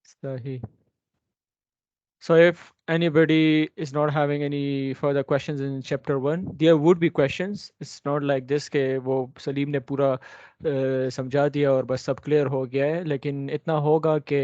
सही। So if anybody is not having any further questions in chapter one, there would be questions. It's not like this के वो सलीम ने पूरा समझा दिया और बस सब क्लियर हो गया है, लेकिन इतना होगा कि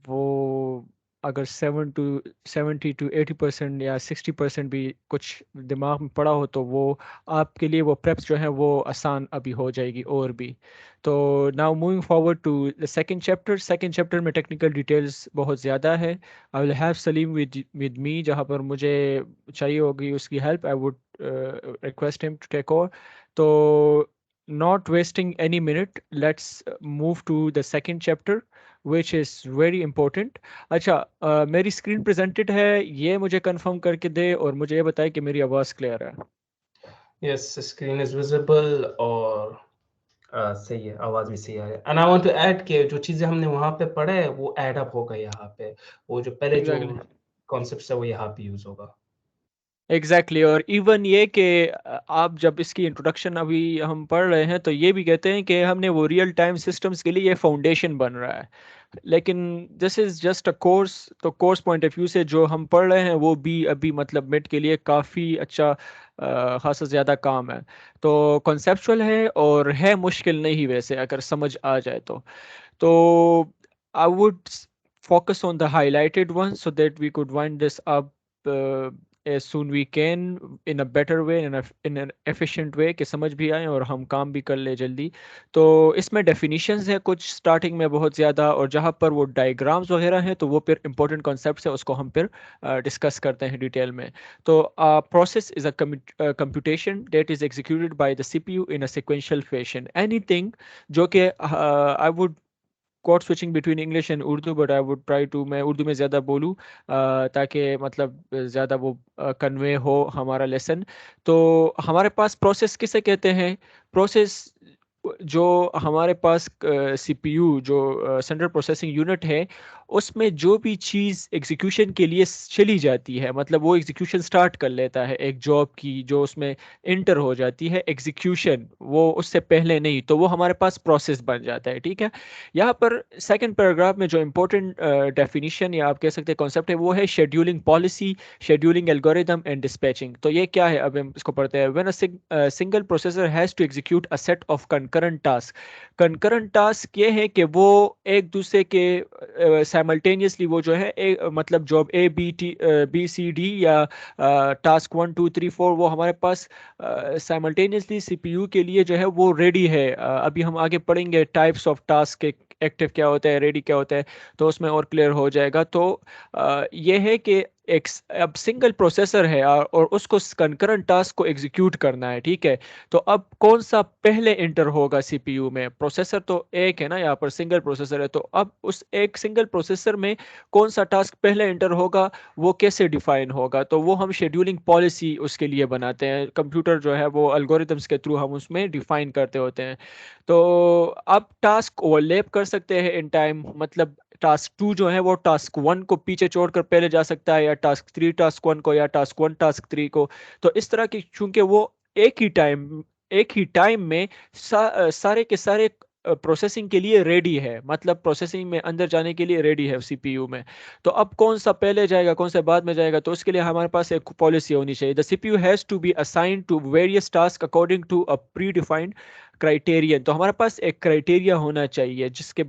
वो अगर 70 to 80% या 60% भी कुछ दिमाग में पड़ा हो तो वो आपके लिए वो प्रेप्स जो है वो आसान अभी हो जाएगी और भी। तो now moving forward to the second chapter में टेक्निकल डिटेल्स बहुत ज़्यादा है। I will have Salim with me, जहाँ पर मुझे चाहिए होगी उसकी help, I would request him to take over. तो not wasting any minute, let's move to the second chapter which is very important. अच्छा, मेरी स्क्रीन प्रेजेंटेड है, ये मुझे कंफर्म करके दे और मुझे ये बताए कि मेरी आवाज़ क्लियर है। यस, स्क्रीन इज विजिबल और सही है, आवाज भी सही आ रही है। And I want to add कि जो चीजें हमने वहां पे पढ़े हैं वो ऐड अप होगा यहाँ पे, वो जो पहले जो एग्जैक्टली। कॉन्सेप्ट है वो यहाँ पे यूज होगा। एग्जैक्टली और इवन ये कि आप जब इसकी इंट्रोडक्शन अभी हम पढ़ रहे हैं तो ये भी कहते हैं कि हमने वो रियल टाइम सिस्टम्स के लिए ये फाउंडेशन बन रहा है, लेकिन this is just a course. तो कोर्स पॉइंट ऑफ व्यू से जो हम पढ़ रहे हैं वो भी अभी मतलब मिड के लिए काफ़ी अच्छा खासा ज़्यादा काम है। तो कॉन्सेप्चुअल है और है मुश्किल नहीं वैसे अगर समझ आ जाए तो I would focus on the highlighted ones so that we could wind this up as soon we can in a better way, in an efficient way कि समझ भी आए और हम काम भी कर ले जल्दी। तो इसमें definitions है कुछ स्टार्टिंग में बहुत ज़्यादा, और जहाँ पर वो डायग्राम्स वगैरह हैं तो वो फिर important concepts है, उसको हम फिर डिस्कस करते हैं डिटेल में। तो process is a computation that is executed by the CPU in a sequential fashion, anything जो कि I would code switching between English and Urdu, but I would try to मैं उर्दू में ज़्यादा बोलूँ ताकि मतलब ज़्यादा वो कन्वे हो हमारा लेसन। तो हमारे पास प्रोसेस किसे कहते हैं? प्रोसेस जो हमारे पास सीपीयू जो सेंट्रल प्रोसेसिंग यूनिट है, उसमें जो भी चीज़ एग्जीक्यूशन के लिए चली जाती है, मतलब वो एग्जीक्यूशन स्टार्ट कर लेता है एक जॉब की जो उसमें इंटर हो जाती है एग्जीक्यूशन, वो उससे पहले नहीं, तो वो हमारे पास प्रोसेस बन जाता है। ठीक है, यहाँ पर सेकंड पैराग्राफ में जो इम्पोर्टेंट डेफिनेशन या आप कह सकते हैं कॉन्सेप्ट है वो है scheduling policy, scheduling algorithm and dispatching. तो ये क्या है, अब हम इसको पढ़ते हैं। When a single processor has to execute a set of concurrent task. Concurrent task ये है कि वो एक दूसरे के साइमल्टेनियसली वो जो है मतलब जॉब बी सी डी या टास्क 1 2 3 4 वो हमारे पास साइमल्टेनियसली सीपीयू के लिए जो है वो रेडी है। अभी हम आगे पढ़ेंगे टाइप्स ऑफ टास्क के, एक्टिव क्या होता है, रेडी क्या होता है, तो उसमें और क्लियर हो जाएगा। तो ये है कि एक अब सिंगल प्रोसेसर है और उसको कंकरेंट टास्क को एग्जीक्यूट करना है। ठीक है, तो अब कौन सा पहले इंटर होगा सीपीयू में? प्रोसेसर तो एक है ना, यहाँ पर सिंगल प्रोसेसर है, तो अब उस एक सिंगल प्रोसेसर में कौन सा टास्क पहले इंटर होगा वो कैसे डिफाइन होगा? तो वो हम शेड्यूलिंग पॉलिसी उसके लिए बनाते हैं, कंप्यूटर जो है वो अल्गोरिथम्स के थ्रू हम उसमें डिफाइन करते होते हैं। तो अब टास्क ओवरलैप कर सकते हैं इन टाइम, मतलब टास्क 2 जो है वो टास्क 1 को पीछे छोड़कर पहले जा सकता है, या टास्क 3 टास्क 1 को, या टास्क 1 टास्क 3 को। तो इस तरह की, चूंकि वो एक ही टाइम में सारे के सारे प्रोसेसिंग के लिए रेडी है, मतलब प्रोसेसिंग में अंदर जाने के लिए रेडी है सीपीयू में। तो अब कौन सा पहले जाएगा कौन सा बाद में जाएगा, तो उसके लिए हमारे पास एक पॉलिसी होनी चाहिए। The CPU has to be assigned to various task according to a predefined criterion. तो हमारे पास एक क्राइटेरिया होना चाहिए जिसके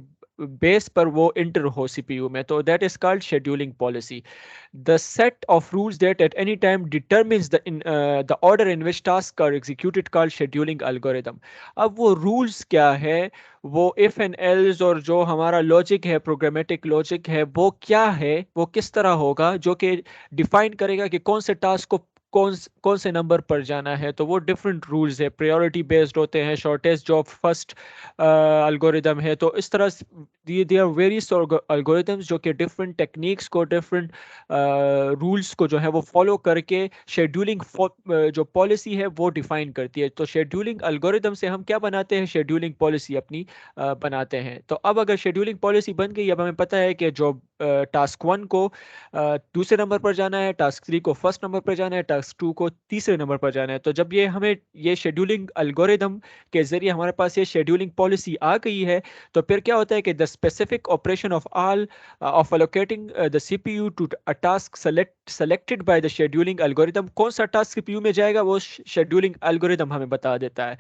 बेस पर वो इंटर हो सीपीयू में, तो that is called scheduling policy. The set of rules that at any time determines the order in which tasks are executed called scheduling algorithm. अब वो rules क्या है, वो if and else और जो हमारा लॉजिक है, प्रोग्रामेटिक लॉजिक है, वो क्या है, वो किस तरह होगा, जो कि डिफाइन करेगा कि कौन से टास्क को कौन से नंबर पर जाना है। तो वो डिफरेंट रूल्स है, प्रायोरिटी बेस्ड होते हैं, शॉर्टेस्ट जॉब फर्स्ट अल्गोरिदम है। तो इस तरह दे आर वेरियस अल्गोरिदम्स जो कि डिफरेंट टेक्निक्स को, डिफरेंट रूल्स को जो है वो फॉलो करके शेड्यूलिंग जो पॉलिसी है वो डिफाइन करती है। तो शेड्यूलिंग अल्गोरिदम से हम क्या बनाते हैं, शेड्यूलिंग पॉलिसी अपनी बनाते हैं। तो अब अगर शेड्यूलिंग पॉलिसी बन गई, अब हमें पता है कि जो टास्क 1 को दूसरे नंबर पर जाना है, टास्क 3 को फर्स्ट नंबर पर जाना है, टास्क 2 को तीसरे नंबर पर जाना है। तो जब ये हमें ये शेड्यूलिंग एल्गोरिदम के ज़रिए हमारे पास ये शेड्यूलिंग पॉलिसी आ गई है, तो फिर क्या होता है कि the specific operation of all of allocating the CPU to a task selected by the scheduling algorithm, कौन सा टास्क सीपीयू में जाएगा वो शेड्यूलिंग एल्गोरिदम हमें बता देता है।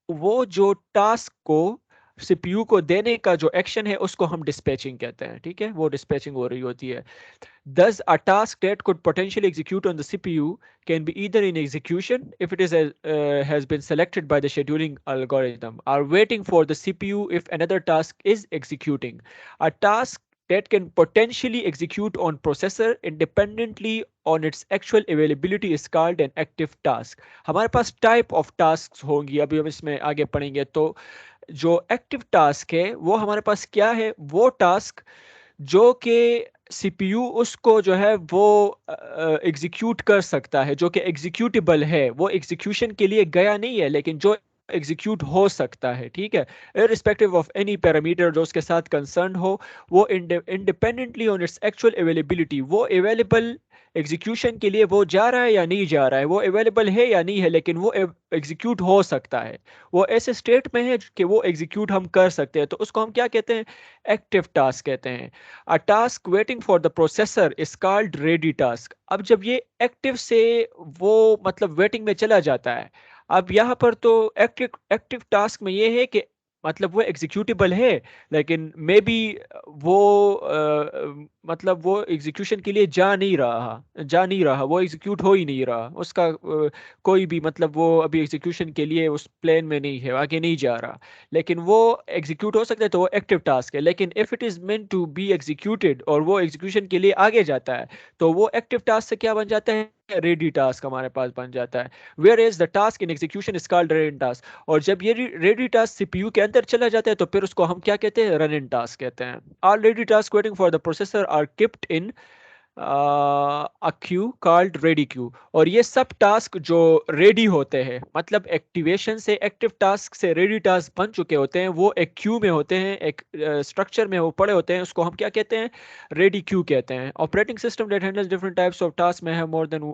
वो जो टास्क को सीपीयू को देने का जो एक्शन है उसको हम डिस्पैचिंग कहते हैं, ठीक है, वो डिस्पैचिंग हो रही होती है। Thus, a task that could potentially execute on the CPU can be either in execution if it is has been selected by the scheduling algorithm, or waiting for the CPU if another task is executing. A task that can potentially execute on processor independently on its actual availability is called an active task. हमारे पास type of tasks होंगी, अभी हम इसमें आगे पढ़ेंगे। तो जो active task है वो हमारे पास क्या है, वो टास्क जो कि सीपीयू उसको जो है वो एग्जीक्यूट कर सकता है, जो कि एग्जीक्यूटेबल है, वो एग्जीक्यूशन के लिए गया नहीं है लेकिन जो एग्जीक्यूट हो सकता है, ठीक है, इररिस्पेक्टिव ऑफ एनी पैरामीटर जो उसके साथ कंसर्न हो, वो independently on its actual availability, वो अवेलेबल एग्जीक्यूशन के लिए वो जा रहा है या नहीं जा रहा है, वो अवेलेबल है या नहीं है, लेकिन वो एग्जीक्यूट हो सकता है, वो ऐसे स्टेट में है कि वो एग्जीक्यूट हम कर सकते हैं। तो उसको हम क्या कहते हैं, एक्टिव टास्क कहते हैं। अ task waiting for the processor is called ready task. अब जब ये एक्टिव से वो मतलब वेटिंग में चला जाता है, अब यहाँ पर तो एक्टिव एक्टिव टास्क में ये है कि मतलब वो एग्जीक्यूटेबल है लेकिन मे बी वो मतलब वो एग्जीक्यूशन के लिए जा नहीं रहा, वो एग्जीक्यूट हो ही नहीं रहा उसका कोई भी मतलब वो अभी एग्जीक्यूशन के लिए उस प्लेन में नहीं है, आगे नहीं जा रहा, लेकिन वो एग्जीक्यूट हो सकता है, तो वो एक्टिव टास्क है। लेकिन if it is meant to be executed और वो एग्जीक्यूशन के लिए आगे जाता है, तो वो एक्टिव टास्क से क्या बन जाता है, रेडी टास्क हमारे पास बन जाता है। Where is the task in execution is called running task. और जब ये रेडी टास्क सीपीयू के अंदर चला जाता है तो फिर उसको हम क्या कहते हैं, रनिंग टास्क कहते हैं। All ready task waiting for the processor are kept in a queue called ready queue। और ये सब टास्क जो रेडी होते हैं, मतलब एक्टिवेशन से एक्टिव टास्क से रेडी टास्क बन चुके होते हैं, वो एक क्यू में होते हैं, एक स्ट्रक्चर में वो पड़े होते हैं, उसको हम क्या कहते हैं, रेडी क्यू कहते हैं। Operating system that handles different types of task में है मोर देन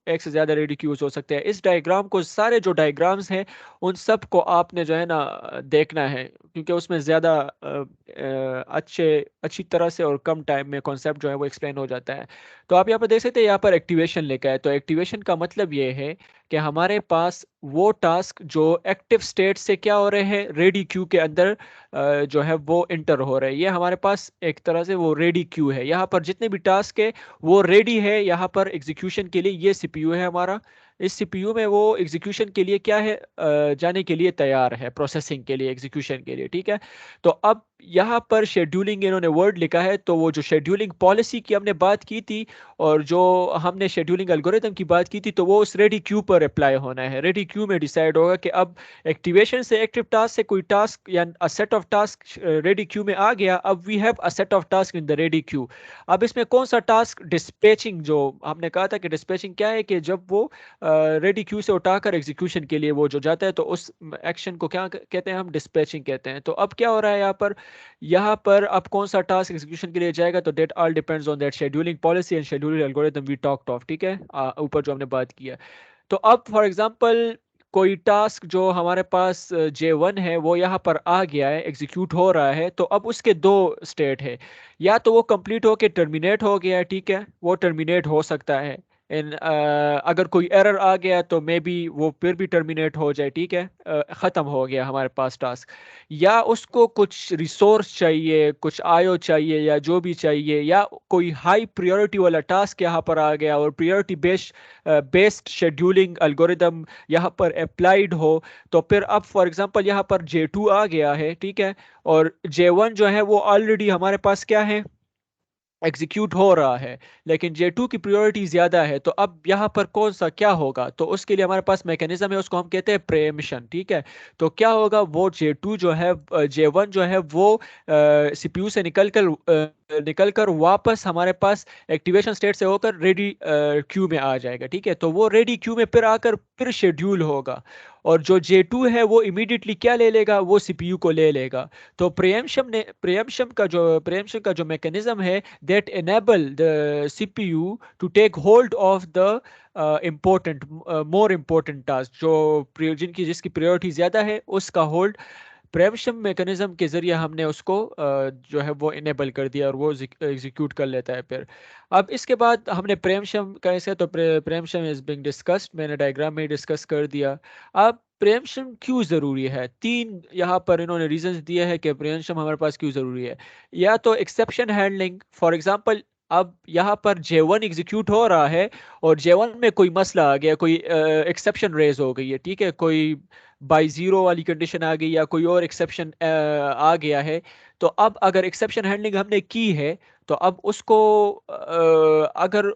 एक से ज़्यादा रेडी क्यूज हो सकते हैं। इस डायग्राम को, सारे जो डायग्राम्स हैं उन सब को आपने जो है ना देखना है, क्योंकि उसमें ज़्यादा अच्छी तरह से और कम टाइम में कॉन्सेप्ट जो है वो एक्सप्लेन हो जाता है। तो आप यहाँ पर देख सकते हैं, यहाँ पर एक्टिवेशन लिखा है। तो एक्टिवेशन का मतलब ये है कि हमारे पास वो टास्क जो एक्टिव स्टेट से क्या हो रहे हैं, रेडी क्यू के अंदर जो है वो इंटर हो रहे हैं। ये हमारे पास एक तरह से वो रेडी क्यू है। यहाँ पर जितने भी टास्क है वो रेडी है यहाँ पर एग्जीक्यूशन के लिए। ये सीपीयू है हमारा, इस सीपीयू में वो एग्जीक्यूशन के लिए क्या है, जाने के लिए तैयार है, प्रोसेसिंग के लिए, एग्जीक्यूशन के लिए, ठीक है। तो अब यहाँ पर शेड्यूलिंग इन्होंने वर्ड लिखा है, तो वो जो शेड्यूलिंग पॉलिसी की हमने बात की थी और जो हमने शेड्यूलिंग एल्गोरिथम की बात की थी, तो वो उस रेडी क्यू पर अप्लाई होना है। रेडी क्यू में डिसाइड होगा कि अब एक्टिवेशन से एक्टिव टास्क से कोई टास्क या a set of task ready queue में आ गया, अब we have a set of task in the ready queue. अब इसमें कौन सा टास्क, डिस्पैचिंग, जो हमने कहा था कि डिस्पैचिंग क्या है, कि जब वो रेडी क्यू से उठाकर एग्जीक्यूशन के लिए वो जो जाता है, तो उस एक्शन को क्या कहते हैं, हम डिस्पैचिंग कहते हैं। तो अब क्या हो रहा है यहाँ पर अब कौन सा टास्क एग्जीक्यूशन के लिए जाएगा, तो that all depends on that scheduling policy and scheduling algorithm we talked of, ठीक है, ऊपर जो हमने बात की है। तो अब फॉर एग्जांपल कोई टास्क जो हमारे पास J1 है वो यहाँ पर आ गया है, एग्जीक्यूट हो रहा है, तो अब उसके दो स्टेट है, या तो वो कंप्लीट होके टर्मिनेट हो गया है, ठीक है, वो टर्मिनेट हो सकता है। अगर कोई एरर आ गया तो मे बी वो फिर भी टर्मिनेट हो जाए, ठीक है, ख़त्म हो गया हमारे पास टास्क। या उसको कुछ रिसोर्स चाहिए, कुछ आयो चाहिए या जो भी चाहिए, या कोई हाई प्रायोरिटी वाला टास्क यहाँ पर आ गया और प्रायोरिटी बेस्ड शेड्यूलिंग एल्गोरिदम यहाँ पर अप्लाइड हो, तो फिर अब फॉर एग्जांपल यहाँ पर J2 आ गया है, ठीक है, और J1 जो है वो ऑलरेडी हमारे पास क्या है, एग्जीक्यूट हो रहा है, लेकिन J2 की प्रायोरिटी ज़्यादा है। तो अब यहाँ पर कौन सा क्या होगा, तो उसके लिए हमारे पास मैकेनिज्म है, उसको हम कहते हैं प्रेमिशन, ठीक है। तो क्या होगा, वो J2 जो है, J1 जो है वो सीपीयू से निकल कर निकल कर वापस हमारे पास एक्टिवेशन स्टेट से होकर रेडी क्यू में आ जाएगा, ठीक है। तो वो रेडी क्यू में फिर आकर फिर शेड्यूल होगा, और जो J2 है वो इमीडिएटली क्या ले लेगा, वो सीपीयू को ले लेगा। तो प्रियम्पशन का जो मैकेनिज्म है, that enable the CPU to take hold of the important more important task, जिनकी जिसकी प्रायोरिटी ज़्यादा है, उसका होल्ड प्रेम्पशन मैकेनिज्म के जरिए हमने उसको जो है वो इनेबल कर दिया, और वो एग्जीक्यूट कर लेता है फिर। अब इसके बाद हमने प्रेम्पशन कैसे, तो प्रेम्पशन इज बिंग डिस्कस्ड, मैंने डायग्राम में डिस्कस कर दिया। अब प्रेम्पशन क्यों ज़रूरी है, तीन यहाँ पर इन्होंने रीजंस दिए हैं कि प्रेम्पशन हमारे पास क्यों ज़रूरी है। या तो एक्सेप्शन हैंडलिंग, फॉर एग्जांपल अब यहाँ पर J1 एग्जीक्यूट हो रहा है, और J1 में कोई मसला आ गया, कोई एक्सेप्शन रेज हो गई है, ठीक है, कोई बाई ज़ीरो वाली कंडीशन आ गई या कोई और एक्सेप्शन आ गया है। तो अब अगर एक्सेप्शन हैंडलिंग हमने की है, तो अब उसको अगर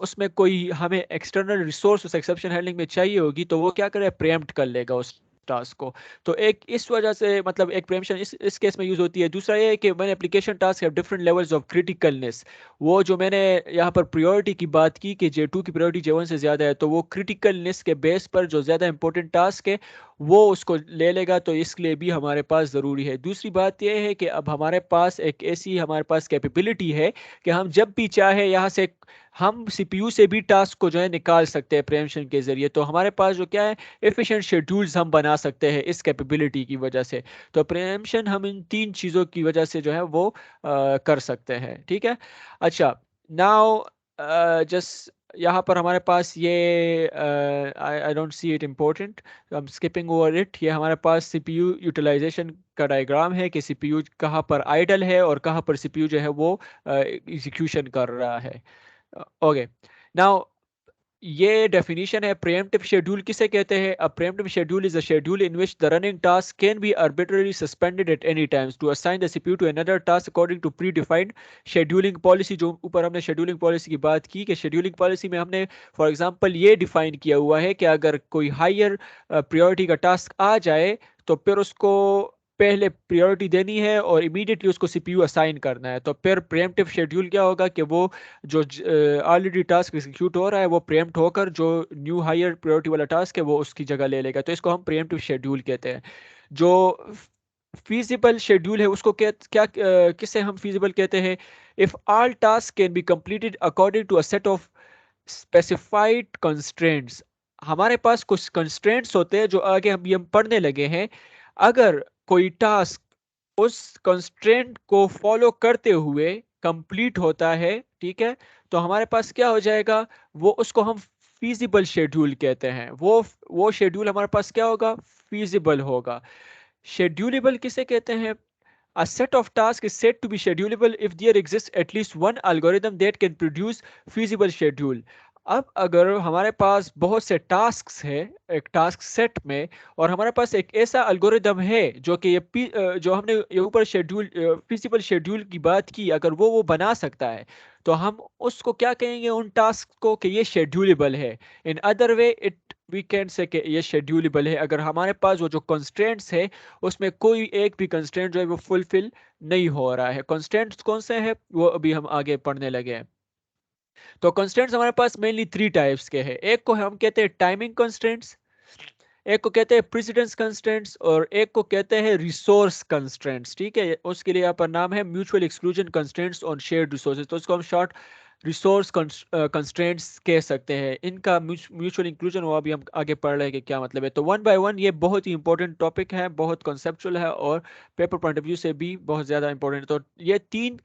उसमें कोई हमें एक्सटर्नल रिसोर्स उस एक्सेप्शन हैंडलिंग में चाहिए होगी, तो वो क्या करे, प्रेम्प्ट कर लेगा उस टास्क को। तो एक इस वजह से मतलब एक प्रेम्पशन इस केस में यूज होती है। दूसरा ये है कि मैंने application task have different levels of criticalness, वो जो मैंने यहाँ पर प्रायोरिटी की बात की कि J2 की प्रायोरिटी J1 से ज़्यादा है, तो वो क्रिटिकलनेस के बेस पर जो ज़्यादा इंपॉर्टेंट टास्क है वो उसको ले लेगा, तो इसके लिए भी हमारे पास ज़रूरी है। दूसरी बात यह है कि अब हमारे पास एक ऐसी हमारे पास कैपेबिलिटी है कि हम जब भी चाहे यहाँ से हम सीपीयू से भी टास्क को जो है निकाल सकते हैं प्रेम्पशन के जरिए। तो हमारे पास जो क्या है, एफिशिएंट शेड्यूल्स हम बना सकते हैं इस कैपेबिलिटी की वजह से। तो प्रेम्पशन हम इन तीन चीज़ों की वजह से जो है वो कर सकते हैं, ठीक है। अच्छा, नाउ जस्ट यहाँ पर हमारे पास ये I don't see it important, हम स्किपिंग ओवर इट। ये हमारे पास सीपीयू यूटिलाइजेशन का डायग्राम है कि सीपीयू कहाँ पर आइडल है और कहाँ पर सीपीयू जो है वो एग्जीक्यूशन कर रहा है। ओके, नाउ ये डेफिनेशन है प्रीएम्प्टिव शेड्यूल किसे कहते हैं। A preemptive schedule is a schedule in which the running task can be arbitrarily suspended at any times to assign the CPU to another task according to predefined scheduling policy। जो ऊपर हमने scheduling policy की बात की कि scheduling policy में हमने for example ये डिफाइन किया हुआ है कि अगर कोई हायर प्रायोरिटी का टास्क आ जाए, तो फिर उसको पहले प्रायोरिटी देनी है और इमीडिएटली उसको सीपीयू असाइन करना है। तो फिर प्रीएम्प्टिव शेड्यूल क्या होगा कि वो जो ऑलरेडी टास्क एग्जीक्यूट हो रहा है वो प्रीएम्प्ट होकर जो न्यू हायर प्रायोरिटी वाला टास्क है वो उसकी जगह ले लेगा। तो इसको हम प्रीएम्प्टिव शेड्यूल कहते हैं। जो फीजिबल शेड्यूल है उसको किसे हम फीजिबल कहते हैं, if all task can be completed according to a set of specified constraints. हमारे पास कुछ कंस्ट्रेंट्स होते हैं जो आगे हम पढ़ने लगे हैं। अगर कोई टास्क उस कंस्ट्रेंट को फॉलो करते हुए कंप्लीट होता है, ठीक है, तो हमारे पास क्या हो जाएगा, वो उसको हम फीजिबल शेड्यूल कहते हैं। वो शेड्यूल हमारे पास क्या होगा, फीजिबल होगा। शेड्यूलेबल किसे कहते हैं, a set of tasks is said to be schedulable if there exists at least one algorithm that can produce feasible schedule। अब अगर हमारे पास बहुत से टास्क्स है एक टास्क सेट में, और हमारे पास एक ऐसा एल्गोरिदम है जो कि जो हमने ये ऊपर शेड्यूल फिजिबल शेड्यूल की बात की, अगर वो बना सकता है, तो हम उसको क्या कहेंगे उन टास्क को कि ये शेड्यूलेबल है। In other way it we can say कि ये शेड्यूलेबल है अगर हमारे पास वो जो कंस्ट्रेंट्स है उसमें कोई एक भी कंस्ट्रेंट जो है वो फुलफिल नहीं हो रहा है। कंस्ट्रेंट्स कौन से हैं वो अभी हम आगे पढ़ने लगे हैं। तो कंस्ट्रेंट्स हमारे पास मेनली थ्री टाइप्स के हैं। एक को हम कहते हैं टाइमिंग कंस्ट्रेंट्स, एक को कहते हैं प्रेसिडेंस कंस्ट्रेंट्स, और एक को कहते हैं रिसोर्स कंस्ट्रेंट्स, ठीक है। उसके लिए यहाँ पर नाम है mutual exclusion constraints on shared resources. तो इसको हम शॉर्ट रिसोर्स कंस्ट्रेंट्स कह सकते हैं। इनका म्यूचुअल इंक्लूजन वो अभी हम आगे पढ़ रहे हैं कि क्या मतलब है। तो वन बाय वन ये बहुत ही इंपॉर्टेंट टॉपिक है, बहुत कॉन्सेप्चुअल है और पेपर पॉइंट ऑफ व्यू से भी बहुत ज़्यादा इंपॉर्टेंट है। तो ये तीन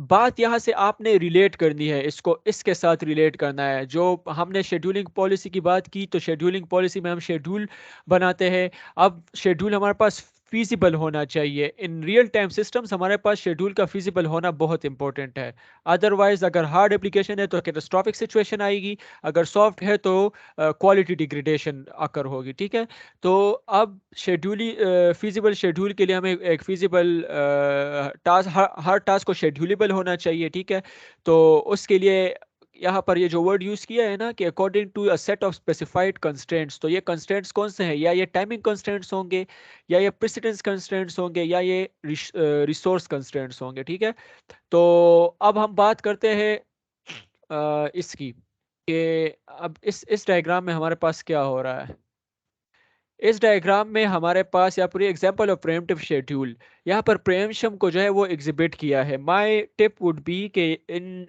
बात यहाँ से आपने रिलेट करनी है, इसको इसके साथ रिलेट करना है। जो हमने शेड्यूलिंग पॉलिसी की बात की, तो शेड्यूलिंग पॉलिसी में हम शेड्यूल बनाते हैं। अब शेड्यूल हमारे पास फीजिबल होना चाहिए। इन रियल टाइम सिस्टम्स हमारे पास शेड्यूल का फीजिबल होना बहुत इंपॉर्टेंट है। अदरवाइज अगर हार्ड एप्लीकेशन है तो कैटास्ट्रॉफिक सिचुएशन आएगी, अगर सॉफ्ट है तो क्वालिटी डिग्रेडेशन आकर होगी, ठीक है। तो अब शेड्यूली फीजिबल शेड्यूल के लिए हमें एक फीजिबल टास्क हर टास्क को शेड्यूलेबल होना चाहिए, ठीक है। तो उसके लिए यहाँ पर ये जो वर्ड यूज किया है ना कि according to a set of specified constraints, तो ये कंस्ट्रेंट्स कौन से हैं? या ये टाइमिंग कंस्ट्रेंट्स होंगे, या ये प्रेसिडेंस कंस्ट्रेंट्स होंगे, या ये रिसोर्स कंस्ट्रेंट्स होंगे। ठीक है, तो अब हम बात करते हैं इसकी कि अब इस डायग्राम में हमारे पास क्या हो रहा है। इस डायग्राम में हमारे पास यहाँ पर एग्जांपल ऑफ प्रेएम्प्टिव शेड्यूल, यहाँ पर प्रेएम्पशन को जो है वो एग्जिबिट किया है। माय टिप वुड बी कि इन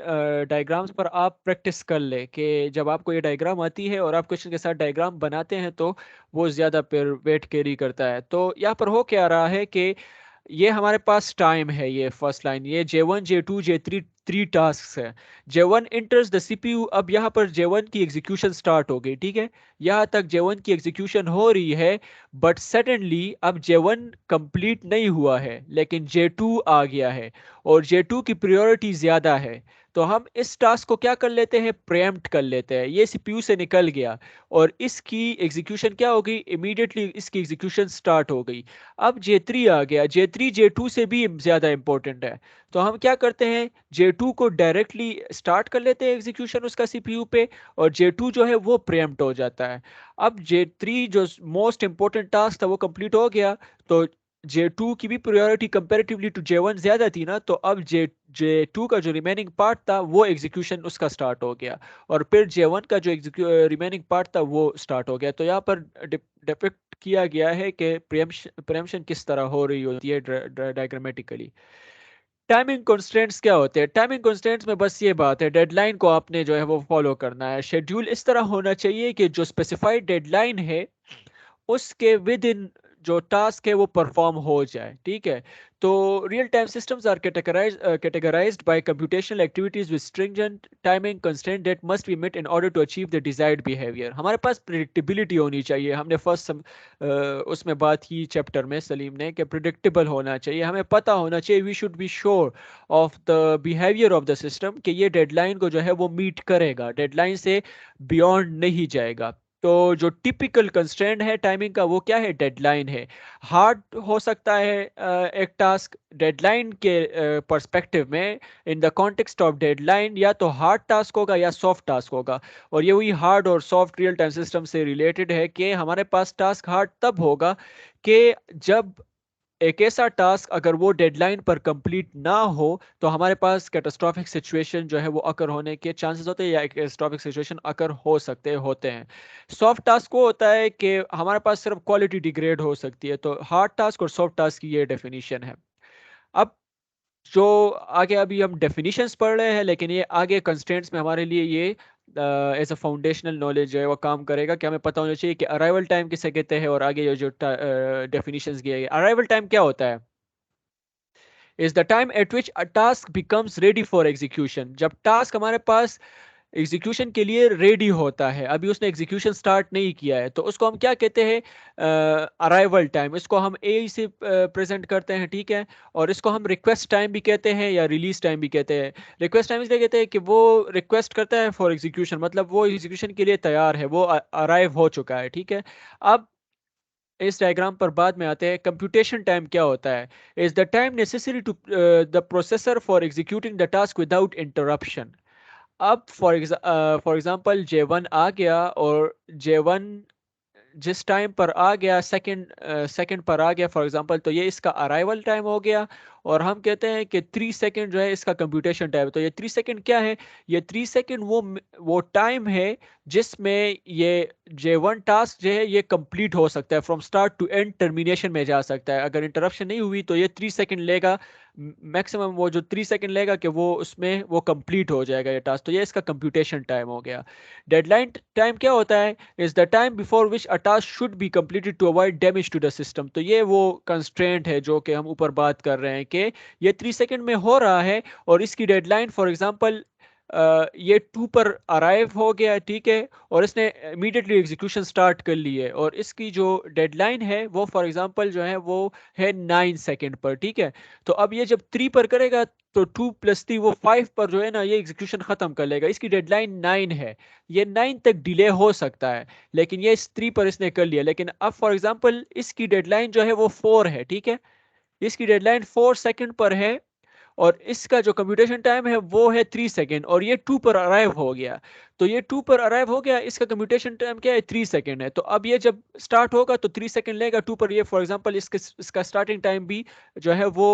डायग्राम्स पर आप प्रैक्टिस कर ले कि जब आपको ये डायग्राम आती है और आप क्वेश्चन के साथ डायग्राम बनाते हैं तो वो ज़्यादा फिर वेट कैरी करता है। तो यहाँ पर हो क्या रहा है कि ये हमारे पास टाइम है, ये फर्स्ट लाइन, ये J1 J2 J3 3 टास्क है। J1 इंटर्स द CPU, अब यहाँ पर J1 की एग्जीक्यूशन स्टार्ट हो गई। ठीक है, यहाँ तक J1 की एग्जीक्यूशन हो रही है, बट सडनली अब J1 कंप्लीट नहीं हुआ है लेकिन J2 आ गया है और J2 की प्रायोरिटी ज़्यादा है। तो हम इस टास्क को क्या कर लेते हैं, प्रेम्प्ट कर लेते हैं। ये CPU से निकल गया और इसकी एग्जीक्यूशन क्या हो गई, इमीडिएटली इसकी एग्जीक्यूशन स्टार्ट हो गई। अब J3 आ गया, J3 J2 से भी ज़्यादा इंपॉर्टेंट है। तो हम क्या करते हैं, J2 को डायरेक्टली स्टार्ट कर लेते हैं एग्जीक्यूशन उसका CPU पे, और J2 जो है वो प्रेम्प्ट हो जाता है। अब J3 जो मोस्ट इंपॉर्टेंट टास्क था वो कंप्लीट हो गया, तो J2 की भी प्रायोरिटी कंपैरेटिवली टू J1 ज्यादा थी ना, तो अब J2 का जो रिमेनिंग पार्ट था वो एग्जीक्यूशन उसका स्टार्ट हो गया, और फिर J1 का जो रिमेनिंग पार्ट था वो स्टार्ट हो गया। तो यहाँ पर डिपिक्ट किया गया है कि प्रेम्पशन किस तरह हो रही होती है डायग्रामेटिकली। टाइमिंग कंस्ट्रेंट्स क्या होते हैं? टाइमिंग कंस्ट्रेंट्स में बस ये बात है, डेडलाइन को आपने जो है वो फॉलो करना है। शेड्यूल इस तरह होना चाहिए कि जो स्पेसिफाइड डेडलाइन है उसके विद इन जो टास्क है वो परफॉर्म हो जाए। ठीक है, तो real time systems are categorized by computational activities with stringent timing constraint that must be met in order to achieve the desired behaviour. हमारे पास प्रिडिक्टेबिलिटी होनी चाहिए। हमने फर्स्ट उसमें बात की चैप्टर में सलीम ने कि प्रिडिक्टेबल होना चाहिए, हमें पता होना चाहिए, we should be sure of the behaviour of the system कि ये डेडलाइन को जो है वो मीट करेगा, डेडलाइन से बियॉन्ड नहीं जाएगा। तो जो टिपिकल कंस्ट्रेंट है टाइमिंग का वो क्या है, डेडलाइन है। हार्ड हो सकता है एक टास्क डेडलाइन के पर्सपेक्टिव में, in the context of deadline, या तो हार्ड टास्क होगा या सॉफ्ट टास्क होगा। और ये वही हार्ड और सॉफ्ट रियल टाइम सिस्टम से रिलेटेड है कि हमारे पास टास्क हार्ड तब होगा कि जब एक ऐसा टास्क अगर वो डेडलाइन पर कंप्लीट ना हो तो हमारे पास कैटास्ट्रॉफिक सिचुएशन जो है वो अकर होने के चांसेस होते हैं, या एक कैटास्ट्रॉफिक सिचुएशन अकर हो सकते होते हैं। सॉफ्ट टास्क वो होता है कि हमारे पास सिर्फ क्वालिटी डिग्रेड हो सकती है। तो हार्ड टास्क और सॉफ्ट टास्क की ये डेफिनेशन है। अब जो आगे अभी हम डेफिनेशंस पढ़ रहे हैं, लेकिन ये आगे कंस्ट्रेंट्स में हमारे लिए ये एज अ फाउंडेशनल नॉलेज है वो काम करेगा कि हमें पता होना चाहिए कि अराइवल टाइम किसे कहते हैं, और आगे ये जो डेफिनेशंस दिए गए। अराइवल टाइम क्या होता है, is the time eight which a task becomes ready for execution. जब टास्क हमारे पास एग्जीक्यूशन के लिए रेडी होता है, अभी उसने एग्जीक्यूशन स्टार्ट नहीं किया है, तो उसको हम क्या कहते हैं, अराइवल टाइम। इसको हम ए से प्रेजेंट करते हैं। ठीक है, और इसको हम रिक्वेस्ट टाइम भी कहते हैं या रिलीज टाइम भी कहते हैं। रिक्वेस्ट टाइम इसलिए कहते हैं कि वो रिक्वेस्ट करता है फॉर एग्जीक्यूशन, मतलब वो एग्जीक्यूशन के लिए तैयार है, वो अराइव हो चुका है। ठीक है, अब इस डायग्राम पर बाद में आते हैं। कंप्यूटेशन टाइम क्या होता है, is the time necessary to the processor for executing the task without interruption. अब फॉर एग्जांपल J1 आ गया, और J1 जिस टाइम पर आ गया, सेकंड पर आ गया फॉर एग्जांपल, तो ये इसका अराइवल टाइम हो गया। और हम कहते हैं कि 3 सेकंड जो है इसका कंप्यूटेशन टाइम। तो ये 3 सेकंड क्या है, ये 3 सेकंड वो टाइम है जिसमें ये J1 टास्क जो है ये कंप्लीट हो सकता है, from start to end termination में जा सकता है। अगर इंटरप्शन नहीं हुई तो ये 3 सेकंड लेगा, मैक्सिमम वो जो 3 सेकंड लेगा कि वो उसमें वो कंप्लीट हो जाएगा ये टास्क। तो ये इसका कंप्यूटेशन टाइम हो गया। डेडलाइन टाइम क्या होता है, is the time before which a task should be completed to avoid damage to the system. तो ये वो कंस्ट्रेंट है जो कि हम ऊपर बात कर रहे हैं कि ये 3 सेकंड में हो रहा है, और इसकी डेडलाइन फॉर एग्जांपल ये 2 पर अराइव हो गया। ठीक है, और इसने इमीडिएटली एग्जीक्यूशन स्टार्ट कर ली है, और इसकी जो डेडलाइन है वो फॉर एग्जांपल जो है वो है 9 सेकंड पर। ठीक है, तो अब ये जब 3 पर करेगा तो 2 + 3 वो 5 पर जो है ना ये एग्जीक्यूशन खत्म कर लेगा। इसकी डेडलाइन 9 है, ये 9 तक डिले हो सकता है, लेकिन ये इस 3 पर इसने कर लिया। लेकिन अब फॉर एग्जांपल इसकी डेडलाइन जो है वो 4 है। ठीक है, इसकी डेडलाइन 4 सेकंड पर है, और इसका जो कंप्यूटेशन टाइम है वो है 3 सेकेंड, और ये 2 पर अराइव हो गया। तो ये 2 पर अराइव हो गया, इसका कंप्यूटेशन टाइम क्या है, 3 सेकेंड है। तो अब ये जब स्टार्ट होगा तो 3 सेकेंड लेगा 2 पर। ये फॉर एग्जांपल इसका स्टार्टिंग टाइम भी जो है वो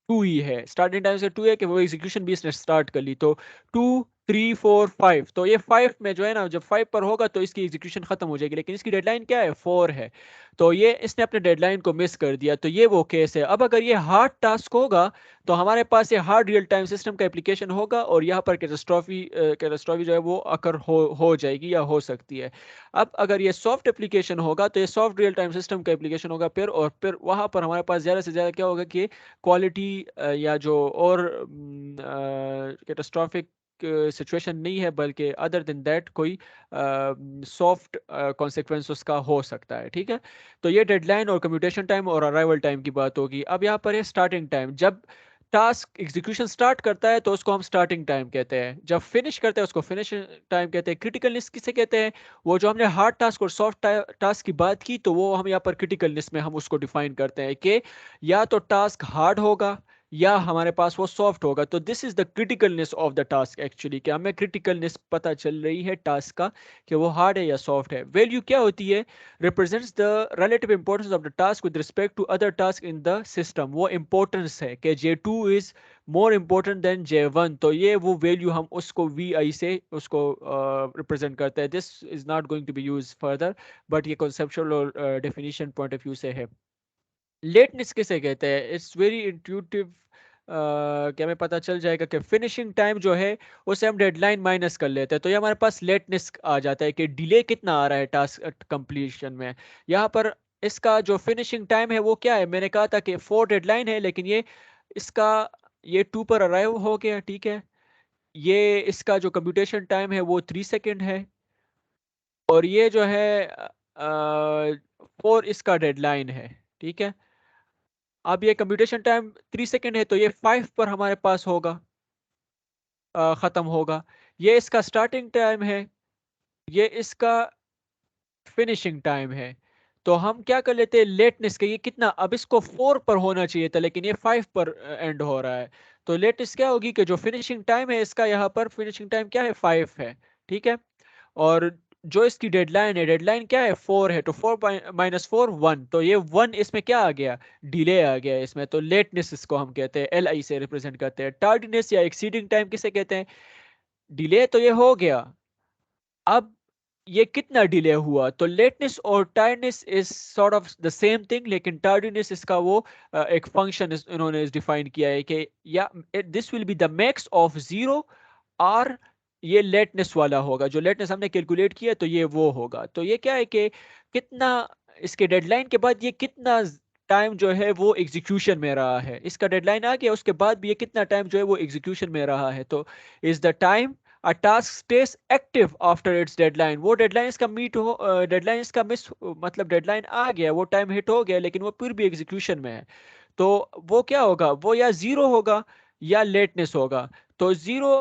2 ही है, स्टार्टिंग टाइम से 2 है कि वो एग्जीक्यूशन भी इसने स्टार्ट कर ली। तो 2 3 4 5, तो ये 5 में जो है ना, जब 5 पर होगा तो इसकी एग्जीक्यूशन खत्म हो जाएगी, लेकिन इसकी डेडलाइन क्या है, 4 है। तो ये इसने अपने डेडलाइन को मिस कर दिया। तो ये वो केस है। अब अगर ये हार्ड टास्क होगा तो हमारे पास ये हार्ड रियल टाइम सिस्टम का एप्लीकेशन होगा, और यहाँ पर कैटास्ट्रॉफी जो है वो अकर हो जाएगी या हो सकती है। अब अगर ये सॉफ्ट एप्लीकेशन होगा तो ये सॉफ्ट रियल टाइम सिस्टम का एप्लीकेशन होगा फिर, और फिर वहाँ पर हमारे पास ज़्यादा से ज़्यादा क्या होगा कि क्वालिटी या जो और कैटास्ट्रॉफिक सिचुएशन नहीं है, बल्कि अदर देन दैट कोई सॉफ्ट कॉन्सिक्वेंस उसका हो सकता है। ठीक है, तो ये डेडलाइन और कम्यूटेशन टाइम और अराइवल टाइम की बात होगी। अब यहाँ पर है स्टार्टिंग टाइम। जब टास्क एग्जीक्यूशन स्टार्ट करता है तो उसको हम स्टार्टिंग टाइम कहते हैं, जब फिनिश करते हैं उसको फिनिश टाइम कहते हैं। क्रिटिकलनेस किसे कहते हैं, वो जो हमने हार्ड टास्क और सॉफ्ट टास्क की बात की, तो वो हम यहाँ पर क्रिटिकलनेस में हम उसको डिफाइन करते हैं कि या तो टास्क हार्ड होगा या हमारे पास वो सॉफ्ट होगा। तो this is the criticalness of the task actually, कि हमें क्रिटिकलनेस पता चल रही है टास्क का कि वो हार्ड है या सॉफ्ट है। वैल्यू क्या होती है, represents the relative importance of the task with respect to other tasks in the system। वो importance है कि J2 is more important than J1, तो ये वो वैल्यू हम उसको VI से उसको रिप्रेजेंट करते हैं। This is not going to be use further, but ये कॉन्सेप्चुअल और डेफिनेशन पॉइंट ऑफ व्यू से है। लेटनेस किसे कहते हैं, इट्स वेरी इंट्यूटिव, क्या हमें पता चल जाएगा कि फिनिशिंग टाइम जो है उसे हम डेडलाइन माइनस कर लेते हैं, तो ये हमारे पास लेटनेस आ जाता है कि डिले कितना आ रहा है टास्क कंप्लीशन में। यहाँ पर इसका जो फिनिशिंग टाइम है वो क्या है, मैंने कहा था कि 4 डेडलाइन है, लेकिन ये इसका ये 2 पर अराइव हो गया। ठीक है, ये इसका जो कंप्यूटेशन टाइम है वो 3 सेकेंड है, और ये जो है 4 इसका डेडलाइन है। ठीक है, अब ये कंप्यूटेशन टाइम 3 सेकेंड है, तो ये 5 पर हमारे पास होगा, खत्म होगा। ये इसका स्टार्टिंग टाइम है, ये इसका फिनिशिंग टाइम है। तो हम क्या कर लेते हैं, लेटनेस के ये कितना, अब इसको 4 पर होना चाहिए था लेकिन ये 5 पर एंड हो रहा है। तो लेटनेस क्या होगी कि जो फिनिशिंग टाइम है इसका, यहाँ पर फिनिशिंग टाइम क्या है, 5 है। ठीक है, और जो इसकी डेडलाइन है, डेडलाइन क्या है, 4 है। तो 4 माइनस 4 1, तो ये 1 इसमें क्या आ गया, डिले आ गया इसमें। तो लेटनेस इसको हम कहते हैं, LI से रिप्रेजेंट करते हैं। टार्डीनेस या एक्सीडिंग टाइम किसे कहते हैं, डिले तो ये हो गया, अब ये कितना डिले हुआ। तो लेटनेस और tardiness is sort of the same thing, लेकिन टार्डीनेस इसका वो एक फंक्शन इन्होंने डिफाइन किया है कि या this will be the max of zero, और ये लेटनेस वाला होगा, जो लेटनेस हमने कैलकुलेट किया तो ये वो होगा। तो ये क्या है कि कितना इसके डेडलाइन के बाद ये कितना टाइम जो है वो एग्जीक्यूशन में रहा है, इसका डेडलाइन आ गया उसके बाद भी ये कितना टाइम जो है वो एग्जीक्यूशन में रहा है। तो is the time a task stays active after its deadline। वो डेडलाइन इसका मीट हो, डेडलाइन इसका मिस, मतलब डेडलाइन आ गया, वो टाइम हिट हो गया, लेकिन वो फिर भी एग्जीक्यूशन में है। तो वो क्या होगा, वो या जीरो होगा या लेटनेस होगा। तो जीरो,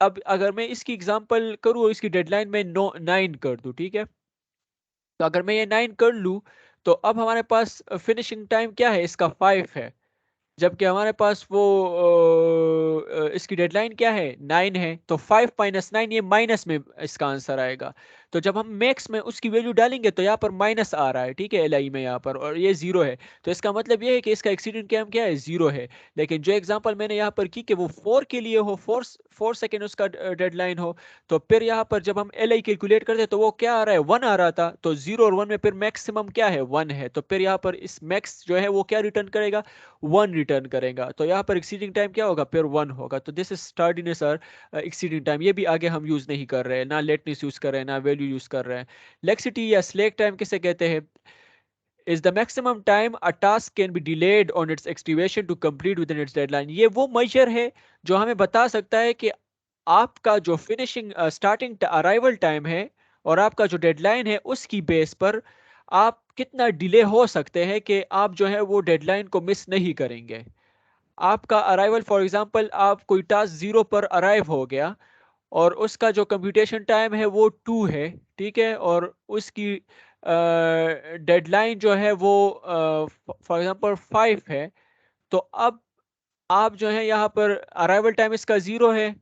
अब अगर मैं इसकी एग्जांपल करूँ, इसकी डेडलाइन में 9 कर दूं, ठीक है, तो अगर मैं ये 9 कर लूँ तो अब हमारे पास फिनिशिंग टाइम क्या है, इसका 5 है, जबकि हमारे पास वो इसकी डेडलाइन क्या है, 9 है। तो 5 माइनस 9, ये माइनस में इसका आंसर आएगा। तो जब हम मैक्स में उसकी वैल्यू डालेंगे तो यहाँ पर माइनस आ रहा है, ठीक है, LI में यहाँ पर, और ये जीरो है। तो इसका मतलब ये है कि इसका एक्सीडेंट क्या है, जीरो है। लेकिन जो एग्जांपल मैंने यहाँ पर की कि वो 4 के लिए हो, 4 सेकेंड उसका डेडलाइन हो, तो फिर यहाँ पर जब हम LI कैलकुलेट करते तो वो क्या आ रहा है, 1 आ रहा था। तो 0 और 1 में फिर मैक्सिमम क्या है, 1 है। तो फिर यहाँ पर इस मैक्स जो है वो क्या रिटर्न करेगा, 1 रिटर्न करेगा। तो यहाँ पर एक्सीडिंग टाइम क्या होगा, फिर 1 होगा। तो दिस इज टार्डीनेस और एक्सीडिंग टाइम। ये भी आगे हम यूज नहीं कर रहे हैं, ना लेटनेस यूज कर रहे हैं ना वैल्यू यूज कर रहे हैं। लेक्सिटी या स्लैक टाइम किसे कहते हैं, is the maximum time a task can be delayed on its activation to complete within its deadline। ये वो measure है जो हमें बता सकता है कि आपका जो फिनिशिंग स्टार्टिंग अराइवल टाइम है और आपका जो डेडलाइन है उसकी बेस पर आप कितना डिले हो सकते हैं कि आप जो है वो डेडलाइन को मिस नहीं करेंगे। आपका अराइवल, फॉर एग्जांपल आप कोई टास्क 0 पर अराइव हो गया और उसका जो कंप्यूटेशन टाइम है वो 2 है, ठीक है, और उसकी डेडलाइन जो है वो फॉर एग्जांपल 5 है। तो अब आप जो है यहाँ पर अराइवल टाइम इसका 0 है,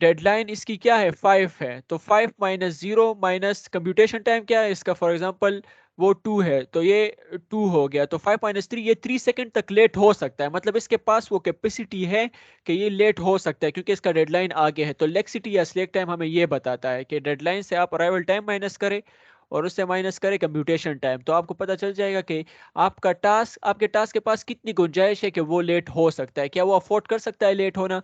डेडलाइन इसकी क्या है 5 है, तो 5 माइनस 0 माइनस कंप्यूटेशन टाइम क्या है इसका, फॉर एग्जांपल वो 2 है, तो ये 2 हो गया, तो 5 माइनस 3, ये 3 सेकंड तक लेट हो सकता है, मतलब इसके पास वो कैपेसिटी है कि ये लेट हो सकता है क्योंकि इसका डेडलाइन आगे है। तो लेक्सिटी या स्लेक टाइम हमें ये बताता है कि डेडलाइन से आप अराइवल टाइम माइनस करें और उससे माइनस करें कंप्यूटेशन टाइम, तो आपको पता चल जाएगा कि आपके टास्क के पास कितनी गुंजाइश है कि वो लेट हो सकता है, क्या वो अफोर्ड कर सकता है लेट होना।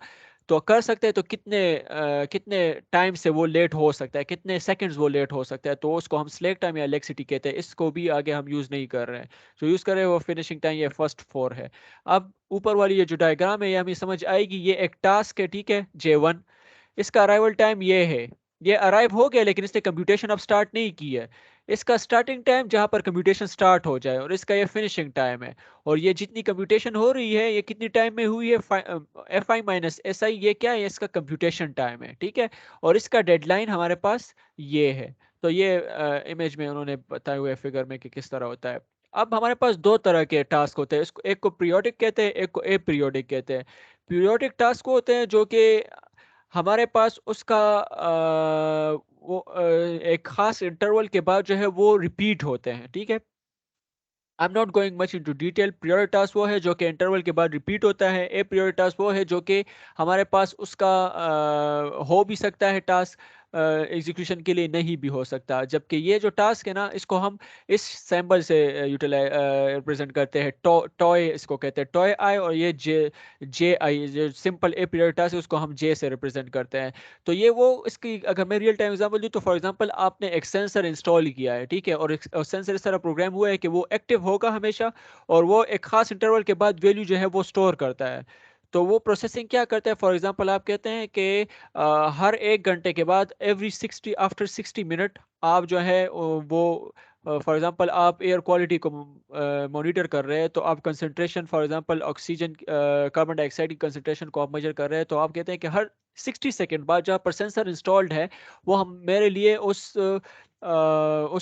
तो कर सकते हैं, तो कितने टाइम से वो लेट हो सकता है, कितने सेकंड्स वो लेट हो सकता है, तो उसको हम स्लेक टाइम या लेक्सिटी कहते हैं। इसको भी आगे हम यूज़ नहीं कर रहे हैं, जो यूज़ कर रहे हैं वो फिनिशिंग टाइम या फर्स्ट 4 है। अब ऊपर वाली ये जो डायग्राम है ये हमें समझ आएगी, ये एक टास्क है, ठीक है, J1, इसका अराइवल टाइम ये है, ये अराइव हो गया लेकिन इसने कंप्यूटेशन अब स्टार्ट नहीं की है। इसका स्टार्टिंग टाइम जहां पर कंप्यूटेशन स्टार्ट हो जाए, और इसका ये फिनिशिंग टाइम है। और ये जितनी कंप्यूटेशन हो रही है ये कितनी टाइम में हुई है, F I minus S I, ये क्या है, इसका कंप्यूटेशन टाइम है, ठीक है। और इसका डेडलाइन हमारे पास ये है। तो ये इमेज में उन्होंने बताए हुए फिगर में कि किस तरह होता है। अब हमारे पास दो तरह के टास्क होते हैं, इसको एक को पीरियोडिक कहते हैं, एक को एपीरियोडिक कहते हैं। पीरियोडिक टास्क होते हैं जो कि हमारे पास उसका एक खास इंटरवल के बाद जो है वो रिपीट होते हैं, ठीक है। I am not going much into detail. Priorities वो है जो कि इंटरवल के बाद रिपीट होता है, ए प्रियोरिटास वो है जो कि हमारे पास उसका हो भी सकता है टास्क, एग्जीक्यूशन के लिए नहीं भी हो सकता। जबकि ये जो टास्क है ना, इसको हम इस सैम्बल से यूटिलाइज रिप्रेजेंट करते हैं, टॉय इसको कहते हैं, टॉय आई, और ये जे आई जो सिंपल ए पीरियड टास्क है उसको हम जे से रिप्रेजेंट करते हैं। तो ये वो इसकी अगर मैं रियल टाइम एग्जांपल दूं, तो फॉर एग्जांपल आपने एक सेंसर इंस्टॉल किया है, ठीक है, और सेंसर इस तरह प्रोग्राम हुआ है कि वो एक्टिव होगा हमेशा, और वो एक खास इंटरवल के बाद वैल्यू जो है वो स्टोर करता है। तो वो प्रोसेसिंग क्या करता है, फॉर एग्जांपल आप कहते हैं कि हर 1 घंटे के बाद एवरी 60 आफ्टर 60 मिनट आप जो है वो फॉर एग्जांपल आप एयर क्वालिटी को मॉनिटर कर रहे हैं, तो आप concentration for example oxygen carbon dioxide की कंसंट्रेशन को आप मेजर कर रहे हैं, तो आप कहते हैं कि हर 60 सेकेंड बाद जहाँ पर सेंसर इंस्टॉल्ड है वो हम मेरे लिए उस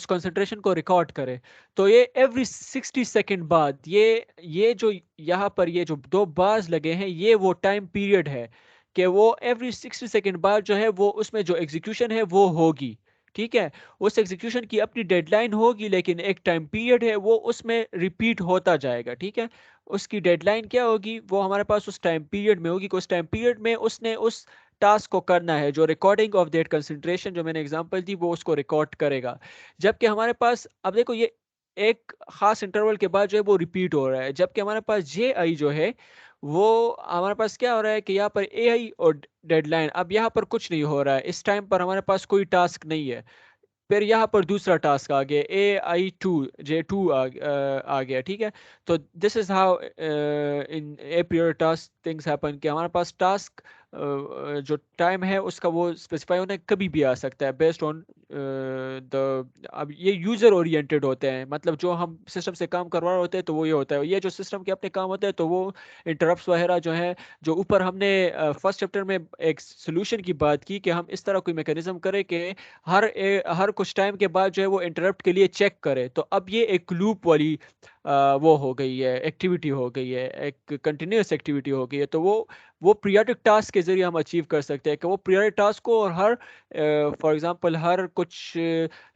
कंसंट्रेशन को रिकॉर्ड करे। तो ये एवरी 60 सेकेंड बाद ये जो यहाँ पर ये जो दो बार्स लगे हैं, ये वो टाइम पीरियड है कि वो एवरी 60 सेकेंड बाद जो है वो उसमें जो एग्जीक्यूशन है वो होगी, ठीक है। उस एग्जीक्यूशन की अपनी डेडलाइन होगी लेकिन एक टाइम पीरियड है वो उसमें रिपीट होता जाएगा, ठीक है। उसकी डेडलाइन क्या होगी, वो हमारे पास उस टाइम पीरियड में होगी कि उस टाइम पीरियड में उसने उस टास्क को करना है, जो रिकॉर्डिंग ऑफ दैट कंसंट्रेशन जो मैंने एग्जांपल दी वो उसको रिकॉर्ड करेगा। जबकि हमारे पास अब देखो ये एक खास इंटरवल के बाद जो है वो रिपीट हो रहा है, जबकि हमारे पास जे आई जो है वो हमारे पास क्या हो रहा है कि यहाँ पर ए आई और डेडलाइन, अब यहाँ पर कुछ नहीं हो रहा है, इस टाइम पर हमारे पास कोई टास्क नहीं है। फिर यहाँ पर दूसरा टास्क आ गया AI2J2 आ गया, ठीक है। तो this is how in a period task things happen कि हमारे पास टास्क जो टाइम है उसका वो स्पेसिफाई होने कभी भी आ सकता है बेस्ड ऑन द, अब ये यूजर ओरिएंटेड होते हैं, मतलब जो हम सिस्टम से काम करवा रहे होते हैं तो वो ये होता है, ये जो सिस्टम के अपने काम होते हैं तो वो इंटरप्ट्स वगैरह जो है, जो ऊपर हमने फर्स्ट चैप्टर में एक सोल्यूशन की बात की कि हम इस तरह कोई मैकेनिज्म करें कि हर कुछ टाइम के बाद जो है वो इंटरप्ट के लिए चेक करे। तो अब ये एक लूप वाली वो हो गई है, एक्टिविटी हो गई है, एक कंटिन्यूअस एक्टिविटी हो गई है। तो वो पीरियोडिक टास्क के जरिए हम अचीव कर सकते हैं कि वो पीरियोडिक टास्क को, और हर फॉर एग्जांपल हर कुछ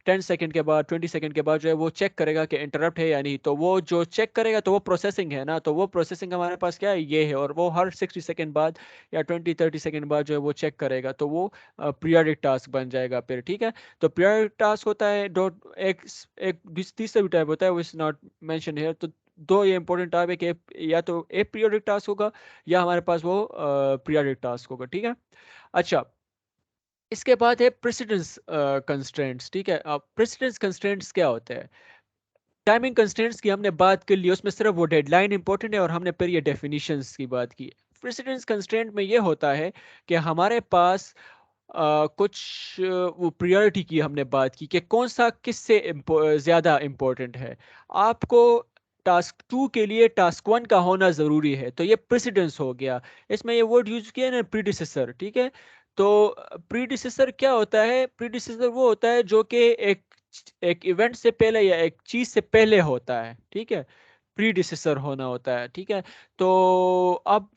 10 सेकंड के बाद 20 सेकंड के बाद जो है वो चेक करेगा कि इंटरप्ट है या नहीं। तो वो जो चेक करेगा तो वो प्रोसेसिंग है ना, तो वो प्रोसेसिंग हमारे पास क्या है, ये है। और वो हर 60 सेकंड बाद या 20-30 सेकंड बाद जो है वो चेक करेगा, तो वो पीरियोडिक टास्क बन जाएगा फिर, ठीक है। तो पीरियोडिक टास्क होता है डॉट एक एक तीसरा भी टाइप होता है, वो इज नॉट मेंशन हियर। तो दो ये इंपॉर्टेंट टाइप है कि या तो ए पीरियोडिक टास्क होगा या हमारे पास वो पीरियोडिक टास्क होगा, ठीक है। अच्छा, इसके बाद है प्रेसिडेंस कंस्ट्रेंट्स, ठीक है। अब प्रेसिडेंस कंस्ट्रेंट्स क्या होते हैं, टाइमिंग कंस्ट्रेंट्स की हमने बात कर ली, उसमें सिर्फ वो डेडलाइन इंपॉर्टेंट है और हमने फिर ये डेफिनेशंस की बात की। प्रेसिडेंस कंस्ट्रेंट में ये होता है कि हमारे पास कुछ वो प्रायोरिटी की हमने बात की कि कौन सा किससे ज़्यादा इम्पोर्टेंट है। आपको टास्क 2 के लिए टास्क 1 का होना ज़रूरी है, तो ये प्रेसिडेंस हो गया। इसमें ये वर्ड यूज किया ना, प्रीडिसेसर, ठीक है। तो प्रीडिसेसर क्या होता है, प्रीडिसेसर वो होता है जो कि एक एक इवेंट से पहले या एक चीज़ से पहले होता है, ठीक है। प्रीडिसेसर होना होता है, ठीक है। तो अब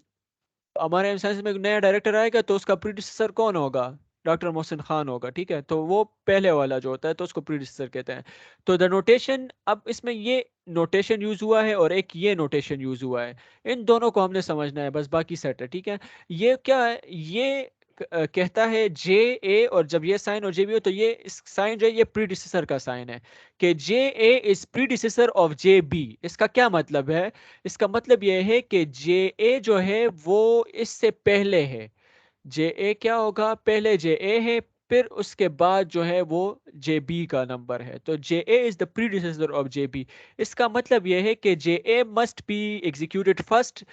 हमारे साइंस में एक नया डायरेक्टर आएगा तो उसका प्रीडिसेसर कौन होगा? डॉक्टर मोहसिन खान होगा, ठीक है। तो वो पहले वाला जो होता है तो उसको प्रीडिसेसर कहते हैं। तो द नोटेशन, अब इसमें ये नोटेशन यूज हुआ है और एक ये नोटेशन यूज हुआ है, इन दोनों को हमने समझना है, बस बाकी सेट है, ठीक है। ये क्या है, ये कहता है जे ए, और जब ये साइन और जे बी हो तो ये साइन जो है ये प्रीडिसेसर का साइन है, कि J A is predecessor of J B. इसका क्या मतलब है? इसका मतलब यह है कि जे ए जो है वो इससे पहले है। जे ए क्या होगा? पहले जे ए है, फिर उसके बाद जो है वो जे बी का नंबर है। तो J A is the predecessor of J B. इसका मतलब यह है कि J A must be executed first,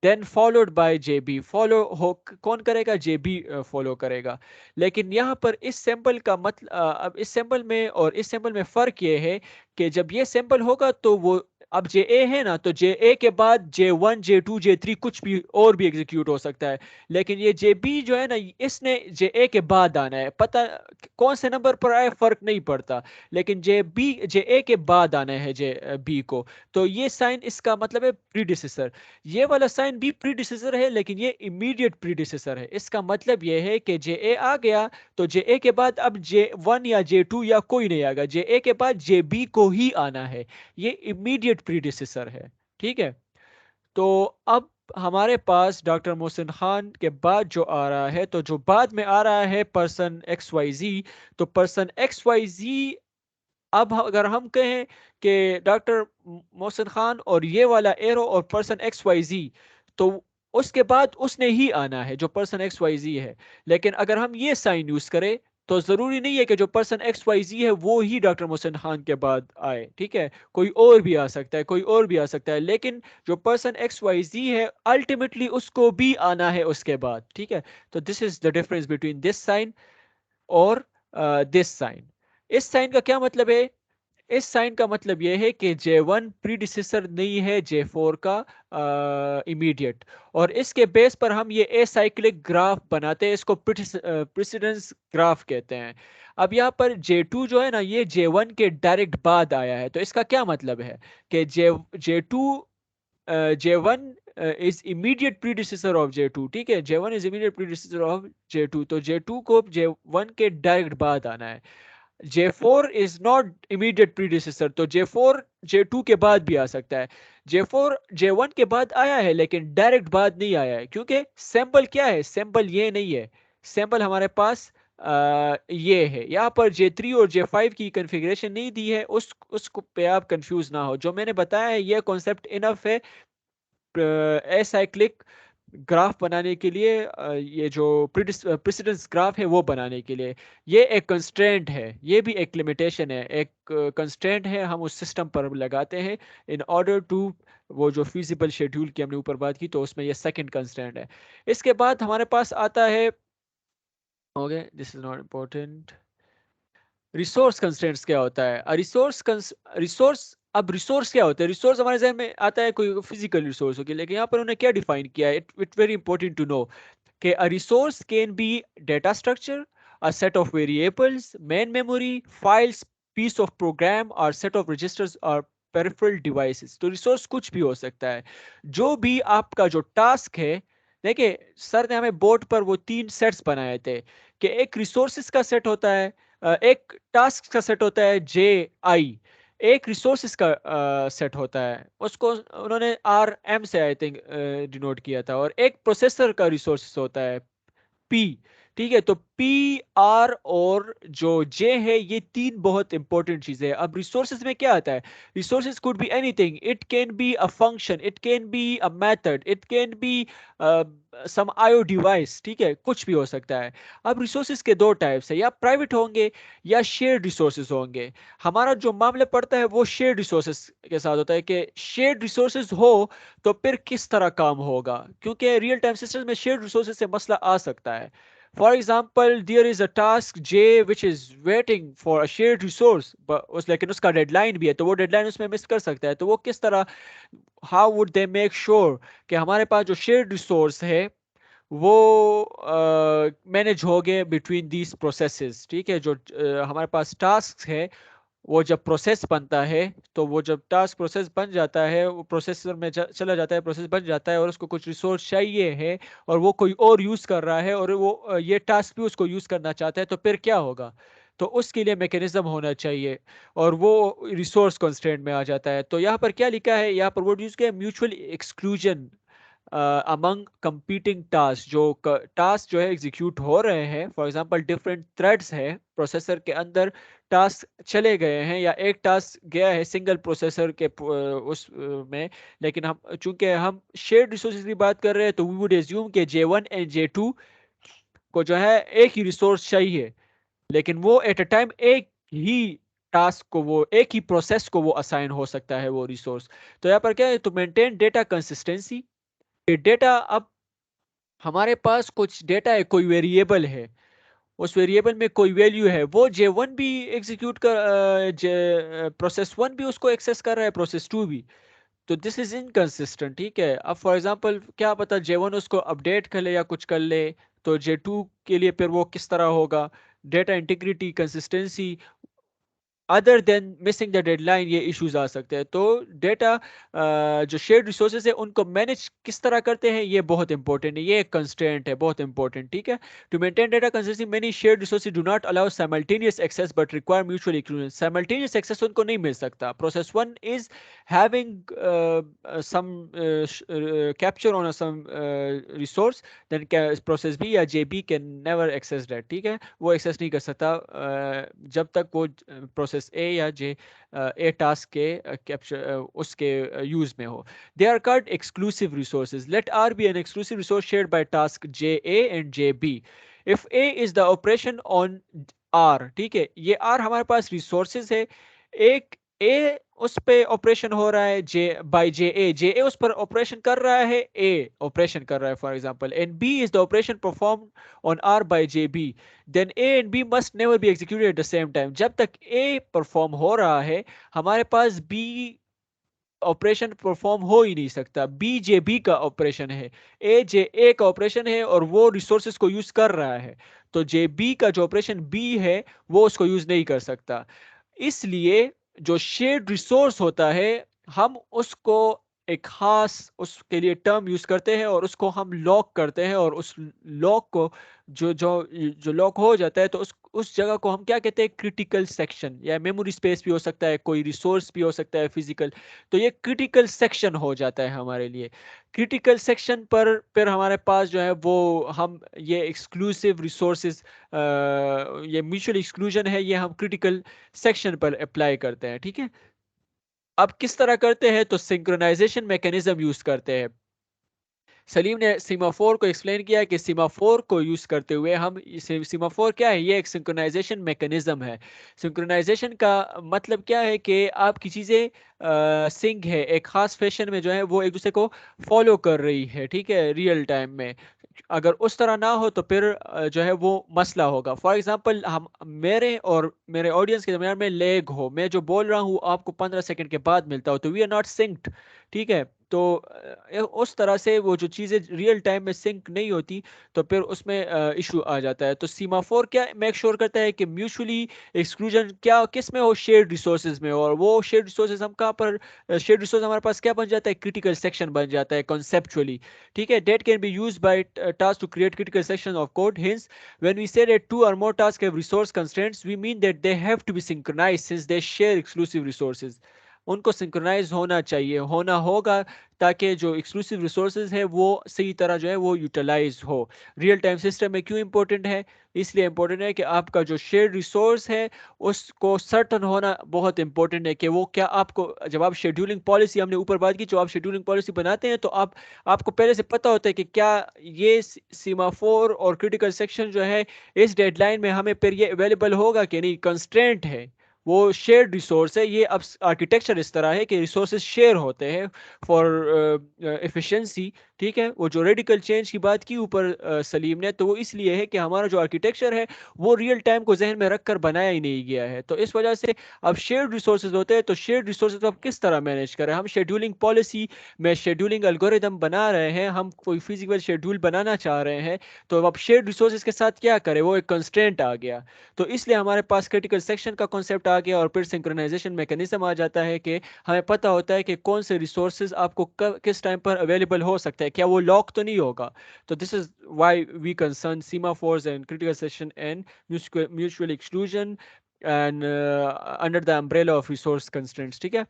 then followed by J B. Follow हो कौन करेगा? जे बी फॉलो करेगा। लेकिन यहाँ पर इस सैंपल का मतलब, अब इस सैंपल में और इस सैंपल में फर्क ये है कि जब ये सैंपल होगा तो वो, अब जे ए है ना, तो जे ए के बाद J one J two J three कुछ भी और भी एग्जीक्यूट हो सकता है। लेकिन ये जे बी जो है ना, इसने जे ए के बाद आना है, पता कौन से नंबर पर आए फर्क नहीं पड़ता, लेकिन जे ए के बाद आना है जे बी को। तो ये साइन इसका मतलब है प्रीडिसेसर। ये वाला साइन भी प्रीडिसेसर है, लेकिन ये इमीडिएट प्रीडिसेसर है। इसका मतलब ये है कि जे ए आ गया तो जे ए के बाद अब जे वन या जे टू या कोई नहीं आएगा, जे ए के बाद जे बी को ही आना है। ये इमीडिएट प्रीडिसेसर है, ठीक है। तो अब हमारे पास डॉक्टर मोहसिन खान के बाद जो आ रहा है, तो जो बाद में आ रहा है पर्सन एक्स वाई जी। तो पर्सन एक्स वाई जी, अब अगर हम कहें कि डॉक्टर मोहसिन खान और ये वाला एरो और पर्सन एक्स वाई जी, तो उसके बाद उसने ही आना है जो पर्सन एक्स वाई जी है। लेकिन अगर हम ये साइन यूज करें तो जरूरी नहीं है कि जो पर्सन एक्स वाई जी है वो ही डॉक्टर मोहसिन खान के बाद आए, ठीक है। कोई और भी आ सकता है, कोई और भी आ सकता है, लेकिन जो पर्सन एक्स वाई जी है अल्टीमेटली उसको भी आना है उसके बाद, ठीक है। तो this is the difference between this sign और दिस साइन। इस साइन का क्या मतलब है? इस साइन का मतलब यह है कि J1 प्रीडिसेसर नहीं है J4 का इमीडिएट, और इसके बेस पर हम ये एसाइक्लिक ग्राफ बनाते हैं, इसको प्रेसिडेंस ग्राफ कहते हैं। अब यहाँ पर J2 जो है ना, ये J1 के डायरेक्ट बाद आया है। तो इसका क्या मतलब है कि J2 J1 is immediate predecessor of J2, ठीक है। J1 is immediate predecessor of J2, तो J2 को J1 के डायरेक्ट बाद आना है। J4 is not immediate predecessor, तो J4 J2 के बाद भी आ सकता है। J4 J1 के बाद आया है लेकिन डायरेक्ट बाद नहीं आया है, क्योंकि सैंपल क्या है? सैंपल ये नहीं है, सैंपल हमारे पास ये है। यहाँ पर J3 और J5 की कन्फिग्रेशन नहीं दी है, उसको पे आप कंफ्यूज ना हो। जो मैंने बताया है ये कॉन्सेप्ट इनफ है एसाइक्लिक ग्राफ बनाने के लिए, ये जो प्रेसिडेंस ग्राफ है वो बनाने के लिए। ये एक कंस्ट्रेंट है, ये भी एक लिमिटेशन है, एक कंस्ट्रेंट है हम उस सिस्टम पर लगाते हैं इन ऑर्डर टू, वो जो फिजिबल शेड्यूल की हमने ऊपर बात की तो उसमें ये सेकंड कंस्ट्रेंट है। इसके बाद हमारे पास आता है, okay this is not important, resource constraints क्या होता है? रिसोर्स, अब रिसोर्स क्या होता है? रिसोर्स हमारे जहन में आता है कोई फिजिकल रिसोर्स हो गया, लेकिन यहाँ पर उन्होंने क्या डिफाइन किया है? It very important to know कि a resource can be data structure, a set of variables, main memory, files, piece of program or set of registers or peripheral devices। तो रिसोर्स कुछ भी हो सकता है। जो भी आपका जो टास्क है, देखिए सर ने हमें बोर्ड पर वो 3 सेट्स बनाए थे कि एक रिसोर्सेज का सेट होता है, एक टास्क का सेट होता है जे आई, एक रिसोर्सेज का सेट होता है, उसको उन्होंने आर एम से आई थिंक डिनोट किया था, और एक प्रोसेसर का रिसोर्सेज होता है पी, ठीक है। तो पी, आर और जो जे है, ये तीन बहुत इंपॉर्टेंट चीजें हैं। अब रिसोर्सेज में क्या आता है? Resources could be anything, it can be a function, it can be a method, it can be some IO device, ठीक है, कुछ भी हो सकता है। अब रिसोर्सेज के दो टाइप्स है, या प्राइवेट होंगे या शेयर्ड रिसोर्सेज होंगे। हमारा जो मामला पड़ता है वो शेयर्ड रिसोर्सेज के साथ होता है कि शेयर्ड रिसोर्सेज हो तो फिर किस तरह काम होगा, क्योंकि रियल टाइम सिस्टम में शेयर्ड रिसोर्सेज से मसला आ सकता है। For example there is a task J which is waiting for a shared resource, लेकिन उसका डेडलाइन भी है, तो वो डेडलाइन उसमें मिस कर सकता है। तो वो किस तरह, how would they make sure कि हमारे पास जो शेयर्ड रिसोर्स है वो मैनेज हो गए बिटवीन दीज प्रोसेसेस, ठीक है। जो हमारे पास टास्क है वो जब प्रोसेस बनता है, तो वो जब टास्क प्रोसेस बन जाता है, वो प्रोसेसर में चला जाता है, प्रोसेस बन जाता है और उसको कुछ रिसोर्स चाहिए है और वो कोई और यूज़ कर रहा है और वो ये टास्क भी उसको यूज़ करना चाहता है, तो फिर क्या होगा? तो उसके लिए मैकेनिज्म होना चाहिए और वो रिसोर्स कंस्ट्रेंट में आ जाता है। तो यहाँ पर क्या लिखा है, यहाँ पर वर्ड यूज़ किया है, mutual exclusion among competing task. जो टास्क जो है एग्जीक्यूट हो रहे हैं, फॉर एग्जांपल डिफरेंट थ्रेड्स है प्रोसेसर के अंदर, टास्क चले गए हैं या एक टास्क गया है सिंगल प्रोसेसर के में, लेकिन हम चूंकि हम शेयर्ड रिसोर्सेज की बात कर रहे हैं, तो वी वुड एज्यूम के J1 एंड J2 को जो है एक ही रिसोर्स चाहिए, लेकिन वो एट अ टाइम एक ही टास्क को, वो एक ही प्रोसेस को वो असाइन हो सकता है वो रिसोर्स। तो यहाँ पर क्या है, तो मेंटेन डेटा कंसिस्टेंसी, डेटा अब हमारे पास कुछ डेटा है, कोई वेरिएबल है, उस वेरिएबल में कोई वैल्यू है, वो J1 भी एग्जीक्यूट कर प्रोसेस 1 भी उसको एक्सेस कर रहा है, प्रोसेस 2 भी। तो दिस इज इनकंसिस्टेंट, ठीक है। अब फॉर एग्जांपल क्या पता J1 उसको अपडेट कर ले या कुछ कर ले, तो J2 के लिए फिर वो किस तरह होगा? Data integrity, consistency, other than missing the deadline, ये इश्यूज आ सकते हैं। तो डेटा जो शेयर्ड रिसोर्सेज है उनको मैनेज किस तरह करते हैं, ये बहुत इंपॉर्टेंट है, ये एक कंस्ट्रेंट है, बहुत इंपॉर्टेंट, ठीक है। To maintain data consistency many shared resources do not allow simultaneous access but require mutual equivalence. Simultaneous access उनको नहीं मिल सकता। Process 1 is having some capture on some resource, then process B या JB can never access that, ठीक है। वो access नहीं कर सकता जब तक वो प्रोसेस ए या जे ए टास्क के कैप्चर उसके यूज में हो। They are called exclusive resources. Let R be an exclusive resource shared by task JA and JB if A is the operation on R, ठीक है। ये R हमारे पास resources है, एक A उस पे ऑपरेशन हो रहा है जे बाय JA उस पर ऑपरेशन कर रहा है, A ऑपरेशन कर रहा है for example, and B is the operation perform on R by JB, then A and B must never be executed at the same time। जब तक A परफॉर्म हो रहा है, हमारे पास B ऑपरेशन परफॉर्म हो ही नहीं सकता। B JB का ऑपरेशन है, A JA का ऑपरेशन है और वो रिसोर्सेज को यूज कर रहा है, तो JB का जो ऑपरेशन B है वो उसको यूज नहीं कर सकता। इसलिए जो शेयर्ड रिसोर्स होता है, हम उसको एक खास उसके लिए टर्म यूज करते हैं और उसको हम लॉक करते हैं, और उस लॉक को जो जो जो लॉक हो जाता है, तो उस जगह को हम क्या कहते हैं, क्रिटिकल सेक्शन, या मेमोरी स्पेस भी हो सकता है, कोई रिसोर्स भी हो सकता है फिजिकल। तो ये क्रिटिकल सेक्शन हो जाता है हमारे लिए। क्रिटिकल सेक्शन पर फिर हमारे पास जो है वो हम ये एक्सक्लूसिव रिसोर्सेज, ये म्यूचुअल एक्सक्लूजन है, ये हम क्रिटिकल सेक्शन पर अप्लाई करते हैं, ठीक है। अब किस तरह करते हैं, तो सिंक्रोनाइजेशन मैकेनिज्म यूज करते हैं। सलीम ने सीमाफोर को एक्सप्लेन किया कि सीमाफोर को यूज करते हुए हम, सीमाफोर क्या है, ये एक सिंक्रोनाइजेशन मैकेनिज्म है। सिंक्रोनाइजेशन का मतलब क्या है कि आपकी चीजें सिंक है, एक खास फैशन में जो है वो एक दूसरे को फॉलो कर रही है, ठीक है, रियल टाइम में। अगर उस तरह ना हो तो फिर जो है वो मसला होगा। फॉर एग्जांपल, हम मेरे और मेरे ऑडियंस के दरमियान में लेग हो, मैं जो बोल रहा हूँ आपको 15 सेकंड के बाद मिलता हो, तो वी आर नॉट सिंक्ड, ठीक है। तो उस तरह से वो जो चीज़ें रियल टाइम में सिंक नहीं होती, तो फिर उसमें इशू आ जाता है। तो सीमाफोर क्या मेक श्योर करता है कि म्यूचुअली एक्सक्लूजन क्या किस में हो, शेयर्ड रिसोर्सेज में, और वो शेयर्ड रिसोर्सेज हम कहाँ पर, शेयर्ड रिसोर्स हमारे पास क्या बन जाता है, क्रिटिकल सेक्शन बन जाता है कॉन्सेप्चुअली, ठीक है। That can be use by task to create critical section of code. Hence when we say that two or more tasks have resource constraints, we mean that they have to be synchronized since they share exclusive resources। उनको synchronise होना चाहिए, होना होगा, ताकि जो exclusive resources है वो सही तरह जो है वो यूटिलाइज हो। रियल टाइम सिस्टम में क्यों इंपॉर्टेंट है, इसलिए इंपॉर्टेंट है कि आपका जो शेयर्ड रिसोर्स है उसको सर्टन होना बहुत इंपॉर्टेंट है कि वो क्या आपको, जब आप शेड्यूलिंग पॉलिसी, हमने ऊपर बात की, जो आप शेड्यूलिंग पॉलिसी बनाते हैं, तो आपको पहले से पता होता है कि क्या ये सीमाफोर और क्रिटिकल सेक्शन जो है इस डेडलाइन में हमें फिर ये अवेलेबल होगा कि नहीं, कंस्ट्रेंट है, वो शेयर्ड रिसोर्स है। ये अब आर्किटेक्चर इस तरह है कि रिसोर्सेज शेयर होते हैं फॉर एफिशिएंसी, ठीक है, वो जो रेडिकल चेंज की बात की ऊपर सलीम ने, तो वो इसलिए है कि हमारा जो आर्किटेक्चर है वो रियल टाइम को जहन में रखकर बनाया ही नहीं गया है। तो इस वजह से अब शेयर्ड रिसोर्सेज होते हैं, तो शेयर्ड रिसोर्सेज अब किस तरह मैनेज करें? हम शेड्यूलिंग पॉलिसी में शेड्यूलिंग एल्गोरिदम बना रहे हैं, हम कोई फिजिकल शेड्यूल बनाना चाह रहे हैं, तो अब शेयर्ड रिसोर्सेज के साथ क्या करें? वो एक कंस्ट्रेंट आ गया। तो इसलिए हमारे पास क्रिटिकल सेक्शन का कॉन्सेप्ट आ गया, और फिर सिंक्रोनाइजेशन मैकेनिज्म आ जाता है कि हमें पता होता है कि कौन से रिसोर्सेज आपको किस टाइम पर अवेलेबल हो सकता है, क्या वो लॉक तो नहीं होगा। तो this is why we concern semaphores and critical section and mutual exclusion and under the umbrella of resource constraints. ठीक है,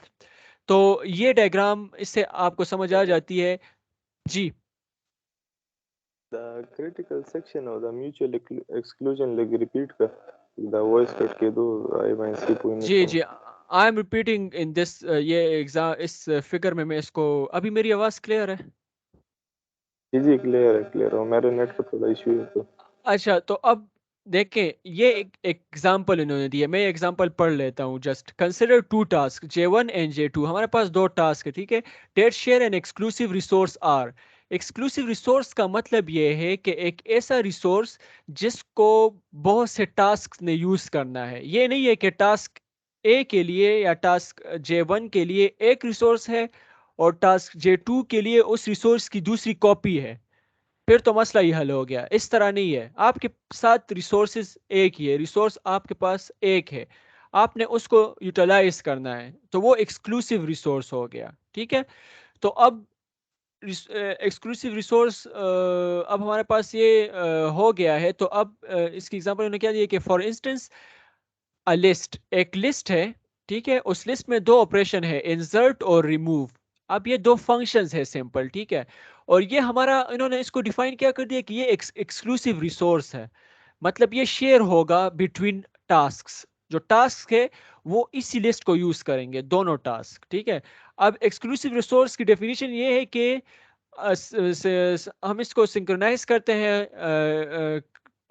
तो ये डायग्राम इससे आपको समझ आ जाती है। जी The critical section of the mutual exclusion leg repeat का the voice कट के दो आई माइन स्किप हुई नहीं जी सुन जी, I am repeating in this, ये एग्जाम इस फिगर में मैं इसको, अभी मेरी आवाज क्लियर है? जी क्लियर है मेरे नेट का थोड़ा इशू है तो अच्छा, तो अब देखें, ये एक एग्जाम्पल इन्होंने दिया, मैं एग्जाम्पल पढ़ लेता हूँ। Just consider two task J1 and J2, हमारे पास दो टास्क है, ठीक है। That share and exclusive resource R. Exclusive resource का मतलब ये है कि एक ऐसा रिसोर्स जिसको बहुत से टास्क ने यूज करना है। ये नहीं है कि टास्क ए के लिए या टास्क J1 के लिए एक रिसोर्स है और टास्क J2 के लिए उस रिसोर्स की दूसरी कॉपी है, फिर तो मसला ही हल हो गया। इस तरह नहीं है, आपके साथ रिसोर्सेज एक ही है, रिसोर्स आपके पास एक है, आपने उसको यूटिलाइज करना है, तो वो एक्सक्लूसिव रिसोर्स हो गया। ठीक है, तो अब एक्सक्लूसिव रिसोर्स अब हमारे पास ये हो गया है। तो अब इसकी एग्जांपल उन्होंने क्या दिया कि फॉर इंस्टेंस अ लिस्ट, एक लिस्ट है, ठीक है, उस लिस्ट में दो ऑपरेशन है, इंसर्ट और रिमूव। अब ये दो फंक्शंस है सिंपल, ठीक है, और ये हमारा इन्होंने इसको डिफाइन क्या कर दिया कि ये एक्सक्लूसिव रिसोर्स है। मतलब ये शेयर होगा बिटवीन टास्क्स, जो टास्क है वो इसी लिस्ट को यूज करेंगे दोनों टास्क। ठीक है, अब एक्सक्लूसिव रिसोर्स की डेफिनेशन ये है कि हम इसको सिंक्रोनाइज करते हैं,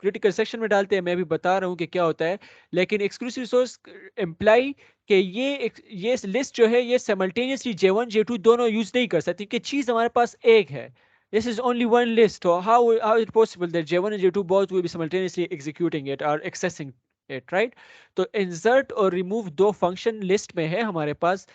क्रिटिकल सेक्शन में डालते हैं, मैं भी बता रहा हूँ कि क्या होता है। लेकिन एक्सक्लूसिव रिसोर्स इम्प्लाई कि ये लिस्ट जो है ये साइमल्टेनियसली J1 J2 दोनों यूज नहीं कर सकती, क्योंकि चीज हमारे पास एक है। This is only one list. So how is it possible that J1 and J2 both will be simultaneously executing it or accessing it, right? तो insert और remove दो फंक्शन लिस्ट में है हमारे पास।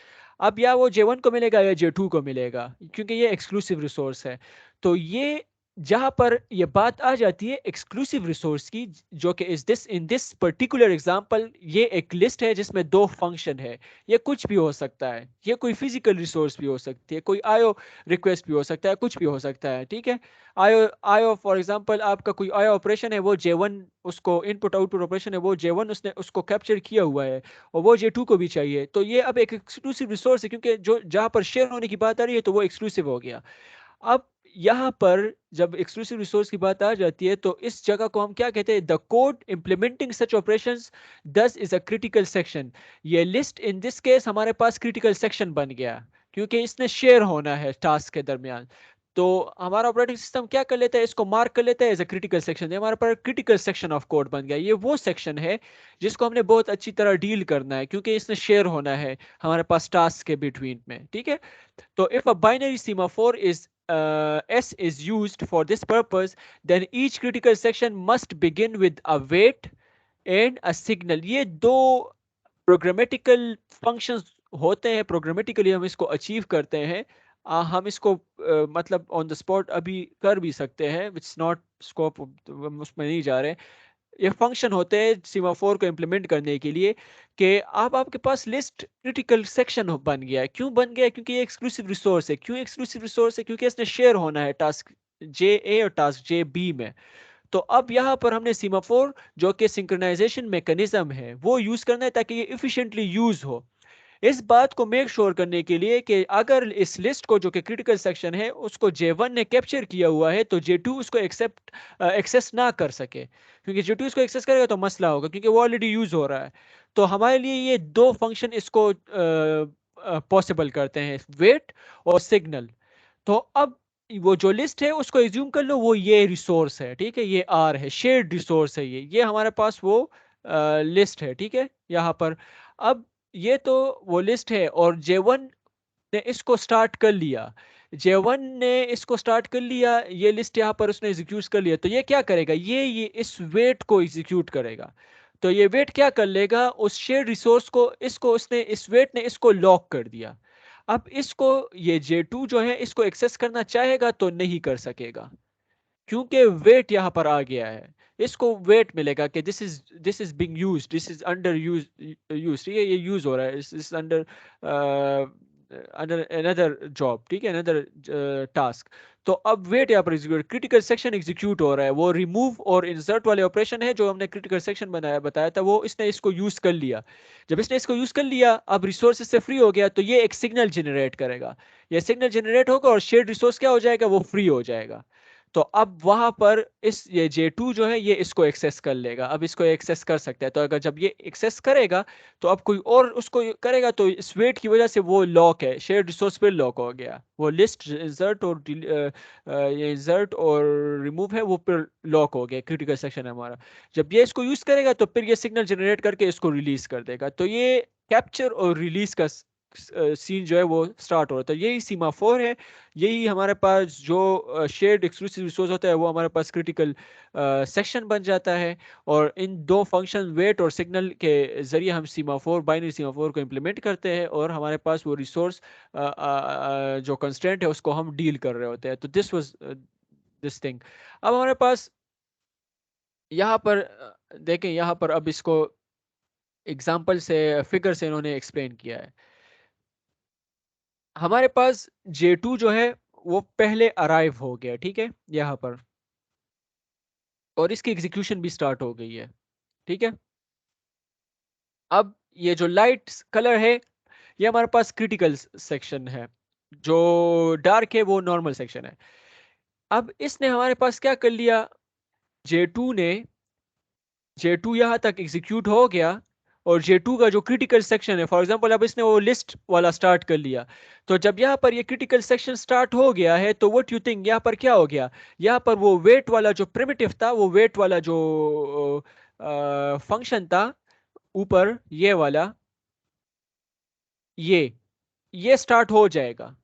अब या वो J1 को मिलेगा या J2 को मिलेगा, क्योंकि ये एक्सक्लूसिव रिसोर्स है। तो ये जहां पर ये बात आ जाती है एक्सक्लूसिव रिसोर्स की, जो कि इस this in this particular example ये एक लिस्ट है जिसमें दो फंक्शन है। ये कुछ भी हो सकता है, ये कोई फिजिकल रिसोर्स भी हो सकती है, कोई आयो रिक्वेस्ट भी हो सकता है, कुछ भी हो सकता है। ठीक है, आयो आयो फॉर एग्जांपल आपका कोई आयो ऑपरेशन है, वो J1 उसको इनपुट आउटपुट ऑपरेशन है, वो J1 उसने उसको कैप्चर किया हुआ है और वो J2 को भी चाहिए। तो ये अब एक एक्सक्लूसिव रिसोर्स है, क्योंकि जो जहां पर शेयर होने की बात आ रही है तो वो एक्सक्लूसिव हो गया। अब यहां पर जब एक्सक्लूसिव रिसोर्स की बात आ जाती है, तो इस जगह को हम क्या कहते हैं? The code implementing such operations दस इज अ क्रिटिकल सेक्शन। ये लिस्ट इन दिस केस हमारे पास क्रिटिकल सेक्शन बन गया, क्योंकि इसने शेयर होना है टास्क के दरमियान। तो हमारा ऑपरेटिंग सिस्टम क्या कर लेता है? इसको मार्क कर लेता है एज अ क्रिटिकल सेक्शन। ये हमारे पास क्रिटिकल सेक्शन ऑफ कोड बन गया। ये वो सेक्शन है जिसको हमने बहुत अच्छी तरह डील करना है, क्योंकि इसने शेयर होना है हमारे पास टास्क के बिटवीन में। ठीक है, so if a binary semaphore is S is used for this purpose, then each critical section must begin with a wait and a signal. ये दो प्रोग्रामेटिकल फंक्शंस होते हैं, प्रोग्रामेटिकली हम इसको अचीव करते हैं। हम इसको मतलब ऑन द स्पॉट अभी कर भी सकते हैं, इट्स नॉट स्कोप, उसमें नहीं जा रहे। ये फंक्शन होते हैं सीमाफोर को इम्प्लीमेंट करने के लिए कि आप आपके पास लिस्ट क्रिटिकल सेक्शन बन गया है। क्यों बन गया है? क्योंकि ये एक्सक्लूसिव रिसोर्स है। क्यों एक्सक्लूसिव रिसोर्स है? क्योंकि इसने शेयर होना है टास्क जे ए और टास्क जे बी में। तो अब यहाँ पर हमने सीमाफोर जो कि सिंक्रोनाइजेशन मैकेनिज्म है वो यूज करना है, ताकि ये इफिशिएंटली यूज हो। इस बात को मेक श्योर करने के लिए कि अगर इस लिस्ट को जो कि क्रिटिकल सेक्शन है उसको J1 ने कैप्चर किया हुआ है, तो J2 उसको एक्सेस ना कर सके, क्योंकि J2 इसको एक्सेस करेगा तो मसला होगा, क्योंकि वो ऑलरेडी यूज हो रहा है। तो हमारे लिए ये दो फंक्शन इसको पॉसिबल करते हैं, वेट और सिग्नल। तो अब वो जो लिस्ट है उसको एज्यूम कर लो वो ये रिसोर्स है, ठीक है, ये आर है, शेयर्ड रिसोर्स है, ये हमारे पास वो लिस्ट है। ठीक है, यहाँ पर अब ये तो वो लिस्ट है, और J1 ने इसको स्टार्ट कर लिया, J1 ने इसको स्टार्ट कर लिया, ये लिस्ट यहाँ पर उसने एग्जीक्यूट कर लिया, तो ये क्या करेगा, ये इस वेट को एग्जीक्यूट करेगा। तो ये वेट क्या कर लेगा, उस शेयर रिसोर्स को, इसको उसने, इस वेट ने इसको लॉक कर दिया। अब इसको ये J2 जो है इसको एक्सेस करना चाहेगा तो नहीं कर सकेगा, क्योंकि वेट यहाँ पर आ गया है। इसको वेट मिलेगा कि this is being used, this is under use, ठीक है, ये यूज हो रहा है, इस अंडर अंडर अनदर जॉब, ठीक है, अनदर टास्क। तो अब वेट यहाँ पर एग्जीक्यूट, क्रिटिकल सेक्शन एग्जीक्यूट हो रहा है, वो रिमूव और इंसर्ट वाले ऑपरेशन है जो हमने क्रिटिकल सेक्शन बताया था, वो इसने इसको यूज कर लिया। जब इसने इसको यूज कर लिया, अब रिसोर्सेज से फ्री हो गया, तो ये एक सिग्नल जनरेट करेगा, ये सिग्नल जनरेट होगा और शेयर्ड रिसोर्स क्या हो जाएगा, वो फ्री हो जाएगा। तो अब वहां पर ये J2 जो है ये इसको एक्सेस कर लेगा, अब इसको एक्सेस कर सकता है। तो अगर जब ये एक्सेस करेगा तो अब कोई और उसको करेगा, तो इस वेट की वजह से वो लॉक है, शेयर्ड रिसोर्स पे लॉक हो गया, वो लिस्ट इंसर्ट और ये इंसर्ट और रिमूव है वो फिर लॉक हो गया, क्रिटिकल सेक्शन है हमारा। जब ये इसको यूज करेगा तो फिर ये सिग्नल जनरेट करके इसको रिलीज कर देगा। तो ये कैप्चर और रिलीज का सीन जो है वो स्टार्ट हो रहा है। तो यही सीमाफोर है, यही हमारे पास जो शेयर्ड एक्सक्लूसिव रिसोर्स होता है वो हमारे पास क्रिटिकल सेक्शन बन जाता है। और इन दो फंक्शन वेट और सिग्नल के जरिए हम सीमाफोर, बाइनरी सीमाफोर को इम्प्लीमेंट करते हैं और हमारे पास वो रिसोर्स जो कंस्ट्रेंट है उसको हम डील कर रहे होते हैं। तो दिस वाज दिस थिंग। अब हमारे पास यहाँ पर देखें, यहाँ पर अब इसको एग्जाम्पल से, फिगर से इन्होंने एक्सप्लेन किया है। हमारे पास J2 जो है वो पहले अराइव हो गया, ठीक है, यहाँ पर, और इसकी एग्जीक्यूशन भी स्टार्ट हो गई है, ठीक है। अब ये जो लाइट कलर है ये हमारे पास क्रिटिकल सेक्शन है, जो डार्क है वो नॉर्मल सेक्शन है। अब इसने हमारे पास क्या कर लिया, J2 यहाँ तक एग्जीक्यूट हो गया, और J2 का जो क्रिटिकल सेक्शन है, फॉर एग्जांपल अब इसने वो लिस्ट वाला स्टार्ट कर लिया। तो जब यहाँ पर ये क्रिटिकल सेक्शन स्टार्ट हो गया है तो व्हाट यू थिंक यहाँ पर क्या हो गया, यहाँ पर वो वेट वाला जो प्रिमिटिव था, वो वेट वाला जो फंक्शन था ऊपर ये वाला, ये स्टार्ट हो जाएगा,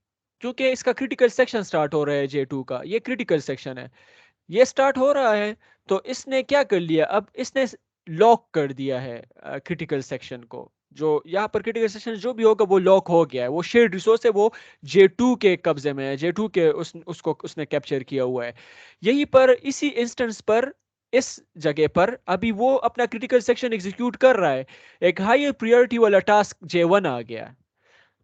क्योंकि इसका क्रिटिकल सेक्शन स्टार्ट हो रहा है J2 का, ये क्रिटिकल सेक्शन है, ये स्टार्ट हो रहा है। तो इसने क्या कर लिया, अब इसने लॉक कर दिया है क्रिटिकल सेक्शन को, जो यहाँ पर क्रिटिकल सेक्शन जो भी होगा वो लॉक हो गया है, वो शेयर्ड रिसोर्स है, वो J2 के कब्जे में है, J2 के उसको उसने कैप्चर किया हुआ है। यहीं पर इसी इंस्टेंस पर, इस जगह पर अभी वो अपना क्रिटिकल सेक्शन एग्जीक्यूट कर रहा है, एक हाई प्रायोरिटी वाला टास्क J1 आ गया है।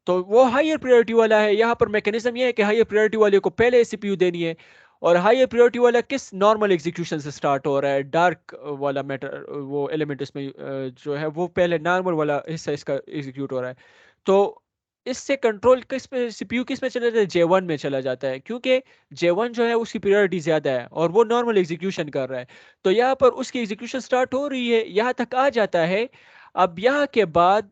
तो वो हायर प्रायोरिटी वाला है, यहाँ पर मैकेनिज्म ये है कि हायर प्रायोरिटी वाले को पहले सीपीयू देनी है, और हायर प्रायोरिटी वाला किस नॉर्मल एग्जीक्यूशन से स्टार्ट हो रहा है, डार्क वाला मैटर वो एलिमेंट इसमें जो है वो पहले नॉर्मल वाला हिस्सा इसका एग्जीक्यूट हो रहा है। तो इससे कंट्रोल किस पे, सीपीयू किस में चला जाता है, J1 में चला जाता है, क्योंकि J1 जो है उसकी प्रायोरिटी ज्यादा है और वो नॉर्मल एग्जीक्यूशन कर रहा है। तो यहाँ पर उसकी एग्जीक्यूशन स्टार्ट हो रही है, यहाँ तक आ जाता है। अब यहाँ के बाद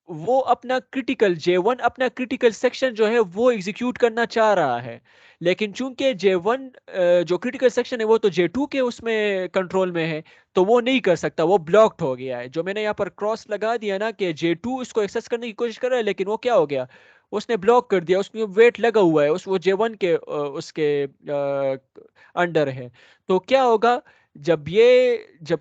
वो अपना क्रिटिकल J1 अपना क्रिटिकल सेक्शन जो है वो एग्जीक्यूट करना चाह रहा है, लेकिन चूंकि J1 जो क्रिटिकल सेक्शन है वो तो J2 के उसमें कंट्रोल में है, तो वो नहीं कर सकता, वो ब्लॉक्ड हो गया है। जो मैंने यहाँ पर क्रॉस लगा दिया ना कि J2 इसको एक्सेस करने की कोशिश कर रहा है, लेकिन वो क्या हो गया, उसने ब्लॉक कर दिया, उसमें वेट लगा हुआ है, उस वो J1 के उसके अंडर है। तो क्या होगा, जब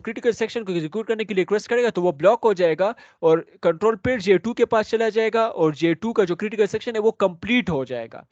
क्रिटिकल सेक्शन को एग्जीक्यूट करने के लिए रिक्वेस्ट करेगा तो वो ब्लॉक हो जाएगा, और कंट्रोल फिर J2 के पास चला जाएगा, और J2 का जो क्रिटिकल सेक्शन है वो कंप्लीट हो जाएगा।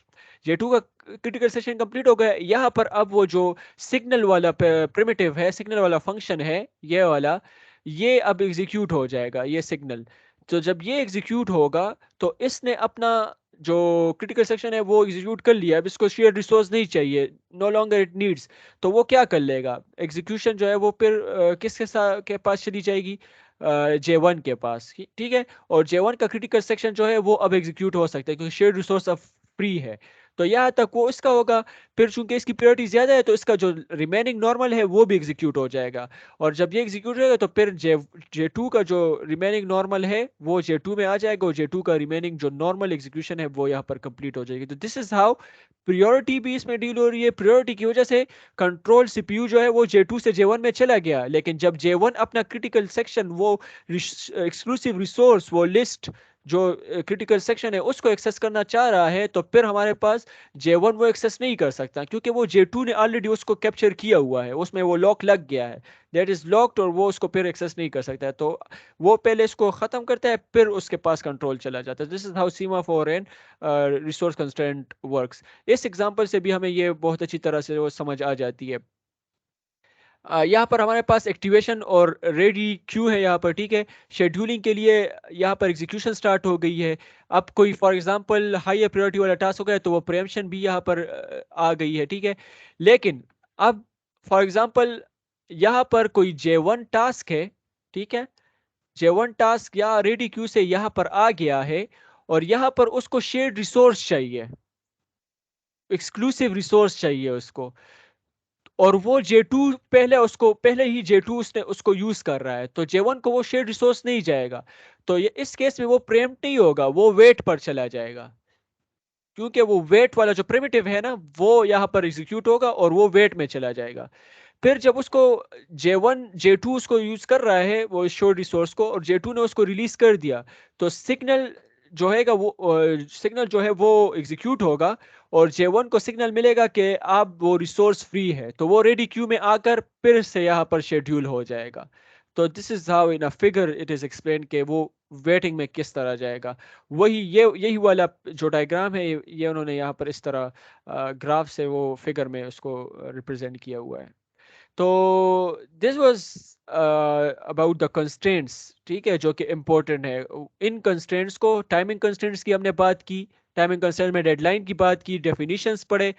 J2 का क्रिटिकल सेक्शन कंप्लीट हो गया, यहाँ पर अब वो जो सिग्नल वाला प्रिमिटिव है, सिग्नल वाला फंक्शन है ये वाला, ये अब एग्जीक्यूट हो जाएगा, ये सिग्नल। तो जब ये एग्जीक्यूट होगा तो इसने अपना जो क्रिटिकल सेक्शन है वो एग्जीक्यूट कर लिया, अब इसको शेयर रिसोर्स नहीं चाहिए, नो लॉन्गर इट नीड्स। तो वो क्या कर लेगा, एग्जीक्यूशन जो है वो फिर किसके साथ के पास चली जाएगी, J1 के पास, ठीक है। और J1 का क्रिटिकल सेक्शन जो है वो अब एग्जीक्यूट हो सकता है, क्योंकि शेयर रिसोर्स अब फ्री है। तो यहाँ तक वो इसका होगा, फिर चूंकि इसकी प्रायोरिटी ज्यादा है तो इसका जो रिमेनिंग नॉर्मल है वो भी एग्जीक्यूट हो जाएगा, और जब ये एग्जीक्यूट होगा तो फिर J2 का जो रिमेनिंग नॉर्मल है वो J2 में आ जाएगा, और J2 का रिमेनिंग जो नॉर्मल एग्जीक्यूशन है वो यहाँ पर कंप्लीट हो जाएगी। तो दिस इज हाउ प्रायोरिटी भी इसमें डील हो रही है। प्रायोरिटी की वजह से कंट्रोल सीपीयू जो है वो J2 से J1 में चला गया, लेकिन जब J1 अपना क्रिटिकल सेक्शन वो एक्सक्लूसिव रिसोर्स वो लिस्ट जो क्रिटिकल सेक्शन है उसको एक्सेस करना चाह रहा है, तो फिर हमारे पास J1 वो एक्सेस नहीं कर सकता, क्योंकि वो J2 ने ऑलरेडी उसको कैप्चर किया हुआ है, उसमें वो लॉक लग गया है, दैट इज लॉक्ड, और वो उसको फिर एक्सेस नहीं कर सकता है। तो वो पहले इसको ख़त्म करता है, फिर उसके पास कंट्रोल चला जाता है। This is how semaphore and resource constraint works. इस एग्जांपल से भी हमें ये बहुत अच्छी तरह से वो समझ आ जाती है। यहाँ पर हमारे पास एक्टिवेशन और रेडी क्यू है यहाँ पर, ठीक है। शेड्यूलिंग के लिए यहाँ पर एग्जीक्यूशन स्टार्ट हो गई है। अब कोई फॉर एग्जांपल हाई प्रायोरिटी वाला टास्क हो गया तो वो प्रीएम्पशन भी यहाँ पर आ गई है, ठीक है। लेकिन अब फॉर एग्जांपल यहाँ पर कोई J1 टास्क है, ठीक है। J1 टास्क या रेडी क्यू से यहाँ पर आ गया है, और यहाँ पर उसको शेयर्ड रिसोर्स चाहिए, एक्सक्लूसिव रिसोर्स चाहिए उसको, और वो J2 पहले ही J2 उसने उसको यूज कर रहा है, तो J1 को वो शेयर रिसोर्स नहीं जाएगा। तो ये इस केस में वो प्रेम्प्ट नहीं होगा, वो वेट पर चला जाएगा, क्योंकि वो वेट वाला जो प्रिमिटिव है ना, वो यहाँ पर एग्जीक्यूट होगा और वो वेट में चला जाएगा। फिर जब उसको J1 J2 उसको यूज कर रहा है वो शोर रिसोर्स को, और J2 ने उसको रिलीज कर दिया, तो सिग्नल जो है वो एग्जीक्यूट होगा, और J1 को सिग्नल मिलेगा कि आप वो रिसोर्स फ्री है, तो वो रेडी क्यू में आकर फिर से यहाँ पर शेड्यूल हो जाएगा। तो this is how in a figure it is explain कि वो वेटिंग में किस तरह जाएगा। यही वाला जो डायग्राम है, ये उन्होंने यहाँ पर इस तरह ग्राफ से वो फिगर में उसको रिप्रेजेंट किया हुआ है। तो this was about the constraints, ठीक है, जो कि इम्पोर्टेंट है। इन कंस्ट्रेंट्स को, टाइमिंग कंस्ट्रेंट्स की हमने बात की, टाइमिंग कंस्ट्रेंट में डेडलाइन की बात की, डेफिनेशंस पढ़े,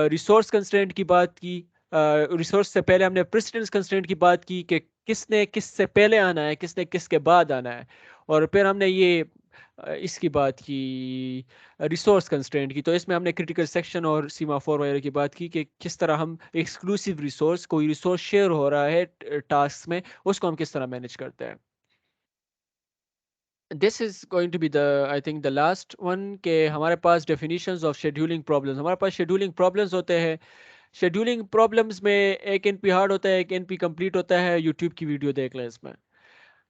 रिसोर्स कंस्ट्रेंट की बात की, रिसोर्स से पहले हमने प्रेसिडेंस कंस्ट्रेंट की बात की कि किसने किससे पहले आना है, किसने किसके बाद आना है, और फिर हमने ये इसकी बात की रिसोर्स कंस्ट्रेंट की। तो इसमें हमने क्रिटिकल सेक्शन और सीमाफोर वगैरह की बात की कि किस तरह हम एक्सक्लूसिव रिसोर्स, कोई रिसोर्स शेयर हो रहा है टास्क में, उसको हम किस तरह मैनेज करते हैं। This is going to be the, I think the last one, के हमारे पास डेफिनेशंस ऑफ शेड्यूलिंग प्रॉब्लम्स। हमारे पास शेड्यूलिंग प्रॉब्लम्स होते हैं। शेड्यूलिंग प्रॉब्लम्स में एक एनपी हार्ड होता है, एक एनपी कंप्लीट होता है। यूट्यूब की वीडियो देख लें इसमें।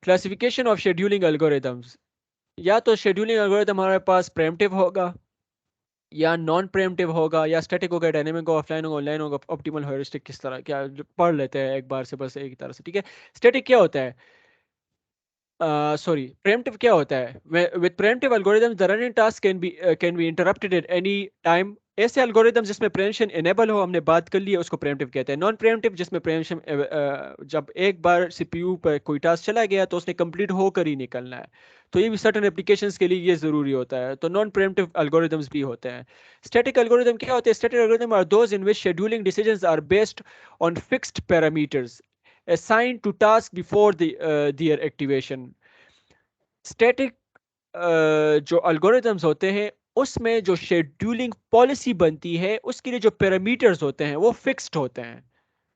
क्लासिफिकेशन ऑफ शेड्यूलिंग एल्गोरिथम्स, या तो शेड्यूलिंग एल्गोरिथम हमारे पास प्रेम्प्टिव होगा, या नॉन प्रेम्प्टिव होगा, या स्टैटिक होगा, डायनेमिक होगा, ऑफलाइन होगा, ऑनलाइन होगा, ऑप्टिमल हेuriस्टिक, किस तरह क्या पढ़ लेते हैं एक बार से, बस एक तरह से, ठीक है। स्टैटिक क्या होता है, सॉरी, preemptive क्या होता है? With preemptive algorithms, the running task can be interrupted at any time. ऐसे algorithms जिसमें preemption enable हो, हमने बात कर ली है, उसको preemptive कहते हैं। नॉन preemptive जिसमें preemption जब एक बार CPU पर कोई टास्क चला गया तो उसने कंप्लीट होकर ही निकलना है। तो ये भी certain applications के लिए ये जरूरी होता है। तो नॉन preemptive algorithms भी होते हैं। Static algorithm क्या होते हैं? Static algorithm are those in which scheduling decisions are based on fixed parameters assigned to task before their activation. Static जो अल्गोरिथम्स होते हैं उसमें जो शेड्यूलिंग पॉलिसी बनती है उसके लिए जो पैरामीटर्स होते हैं वो फिक्स्ड होते हैं,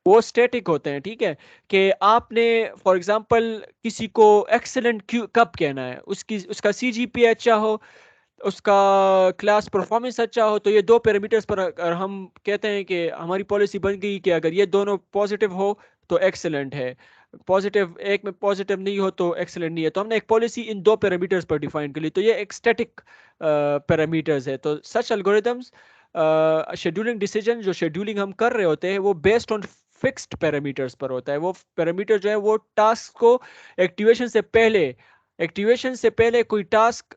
वो स्टैटिक होते हैं, ठीक है। कि आपने फॉर एग्जांपल किसी को एक्सेलेंट कब कहना है, उसका CGPA अच्छा हो, उसका क्लास परफॉर्मेंस अच्छा हो, तो ये दो पैरामीटर्स पर अगर हम कहते हैं कि हमारी पॉलिसी बन गई कि अगर ये दोनों पॉजिटिव हो तो एक्सेलेंट है, पॉजिटिव एक में पॉजिटिव नहीं हो तो एक्सेलेंट नहीं है, तो हमने एक पॉलिसी इन दो पैरामीटर्स पर डिफाइन कर ली, तो ये एक स्टैटिक पैरामीटर्स है। तो सच एल्गोरिथम्स, शेड्यूलिंग डिसीजन जो शेड्यूलिंग हम कर रहे होते हैं वो बेस्ड ऑन फिक्स्ड पैरामीटर्स पर होता है। वो पैरामीटर जो है वो टास्क को एक्टिवेशन से पहले कोई task,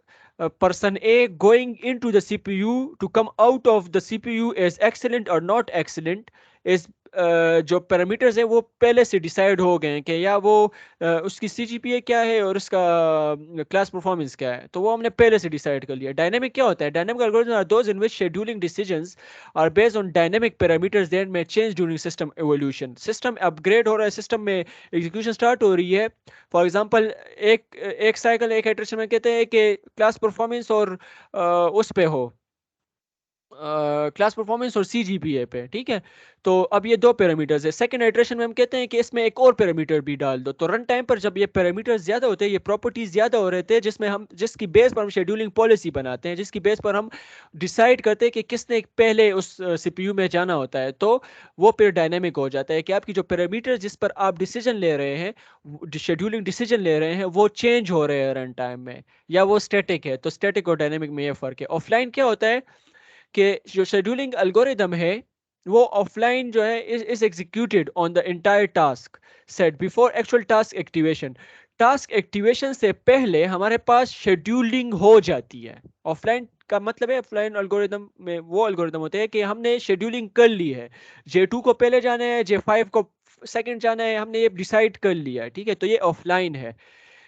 person A going into the CPU to come out of the CPU as excellent or not excellent is जो पैरामीटर्स हैं वो पहले से डिसाइड हो गए हैं कि या वो उसकी CGPA क्या है और उसका क्लास परफॉर्मेंस क्या है, तो वो हमने पहले से डिसाइड कर लिया। डायनेमिक क्या होता है? Dynamic algorithms are those in which scheduling decisions are based on dynamic parameters that may change during system evolution. System upgrade हो रहा है, सिस्टम में एग्जीक्यूशन स्टार्ट हो रही है। फॉर एग्जांपल एक साइकिल, एक इटरेशन में कहते हैं कि क्लास परफॉर्मेंस और उस पे हो, क्लास परफॉर्मेंस और CGPA पे, ठीक है। तो अब ये दो पैरामीटर्स है। सेकंड आइटरेशन में हम कहते हैं कि इसमें एक और पैरामीटर भी डाल दो। तो रन टाइम पर जब ये पैरामीटर्स ज़्यादा होते हैं, ये प्रॉपर्टीज ज़्यादा हो रहे थे, जिसकी बेस पर हम शेड्यूलिंग पॉलिसी बनाते हैं, जिसकी बेस पर हम डिसाइड करते हैं कि किसने पहले उस CPU में जाना होता है, तो वो फिर डायनेमिक हो जाता है कि आपकी जो पैरामीटर जिस पर आप डिसीजन ले रहे हैं, शेड्यूलिंग डिसीजन ले रहे हैं, वो चेंज हो रहे हैं रन टाइम में, या वो स्टैटिक है। तो स्टैटिक और डायनेमिक में ये फ़र्क है। ऑफलाइन क्या होता है कि जो शेड्यूलिंग एल्गोरिदम है, वो ऑफलाइन जो है is executed on the entire task set before actual task activation. Task activation से पहले हमारे पास शेड्यूलिंग हो जाती है। ऑफलाइन का मतलब है, ऑफलाइन एल्गोरिदम में वो एल्गोरिदम होते हैं कि हमने शेड्यूलिंग कर ली है, J2 को पहले जाना है, J5 को सेकंड जाना है, हमने ये डिसाइड कर लिया है, ठीक है। तो ये ऑफलाइन है।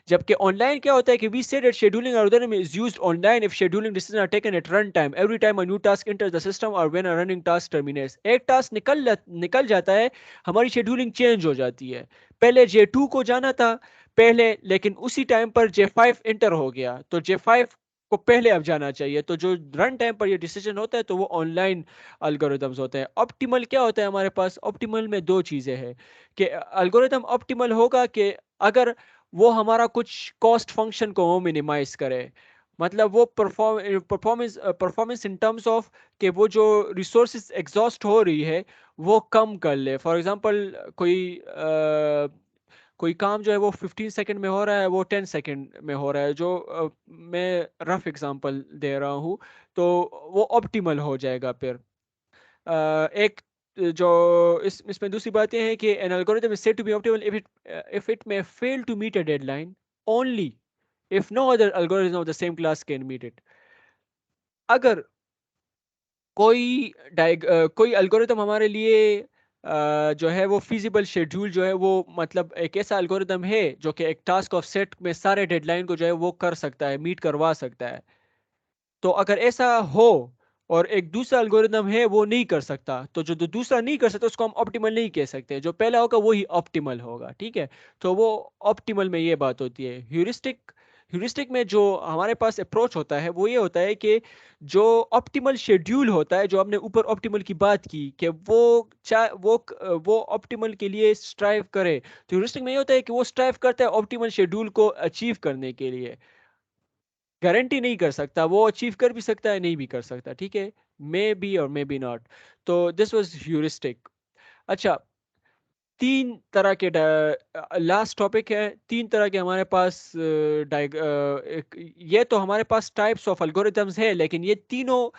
जबकि ऑनलाइन क्या होता है कि we say that scheduling algorithm is used online if scheduling decision are taken at run time every time a new task enters the system और when a running task terminates. एक task निकल जाता है, हमारी शेड्यूलिंग चेंज हो जाती है। पहले J2 को जाना था पहले, लेकिन उसी टाइम पर J5 एंटर हो गया, तो J5 को पहले अब जाना चाहिए। तो जो रन टाइम पर ये डिसीजन होता है, तो वो ऑनलाइन अल्गोरिदम्स होते हैं। ऑप्टिमल क्या होता है हमारे पास? ऑप्टिमल में दो चीजें हैं कि अल्गोरिदम ऑप्टिमल होगा कि अगर वो हमारा कुछ कॉस्ट फंक्शन को वो मिनिमाइज करे, मतलब वो परफॉर्मेंस इन टर्म्स ऑफ कि वो जो रिसोर्सेज एग्जॉस्ट हो रही है वो कम कर ले। फॉर एग्जांपल कोई काम जो है वो 15 सेकंड में हो रहा है, वो 10 सेकंड में हो रहा है, जो मैं रफ एग्जांपल दे रहा हूँ, तो वो ऑप्टिमल हो जाएगा फिर। एक जो इसमें दूसरी बात ये है कि an algorithm is said to be optimal if it may fail to meet a deadline only if no other algorithm of the same class can meet it. अगर कोई एल्गोरिथम हमारे लिए जो है वो फिजिबल शेड्यूल जो है वो, मतलब एक ऐसा एल्गोरिथम है जो कि एक टास्क ऑफ सेट में सारे डेडलाइन को जो है वो कर सकता है, मीट करवा सकता है। तो अगर ऐसा हो और एक दूसरा एल्गोरिदम है वो नहीं कर सकता, तो जो दूसरा नहीं कर सकता उसको हम ऑप्टिमल नहीं कह सकते, जो पहला होगा वही ऑप्टिमल होगा, ठीक है। तो वो ऑप्टिमल में ये बात होती है। ह्यूरिस्टिक में जो हमारे पास अप्रोच होता है वो ये होता है कि जो ऑप्टिमल शेड्यूल होता है, जो हमने ऊपर ऑप्टिमल की बात की कि वो ऑप्टिमल के लिए स्ट्राइव करे, तो ह्यूरिस्टिक में ये होता है कि वो स्ट्राइव करता है ऑप्टिमल शेड्यूल को अचीव करने के लिए। गारंटी नहीं कर सकता, वो अचीव कर भी सकता है, नहीं भी कर सकता, ठीक है। मे बी और मे बी नॉट। तो दिस वाज ह्यूरिस्टिक। अच्छा, तीन तरह के लास्ट टॉपिक है। तीन तरह के हमारे पास ये तो हमारे पास टाइप्स ऑफ एल्गोरिथम्स है, लेकिन ये तीनों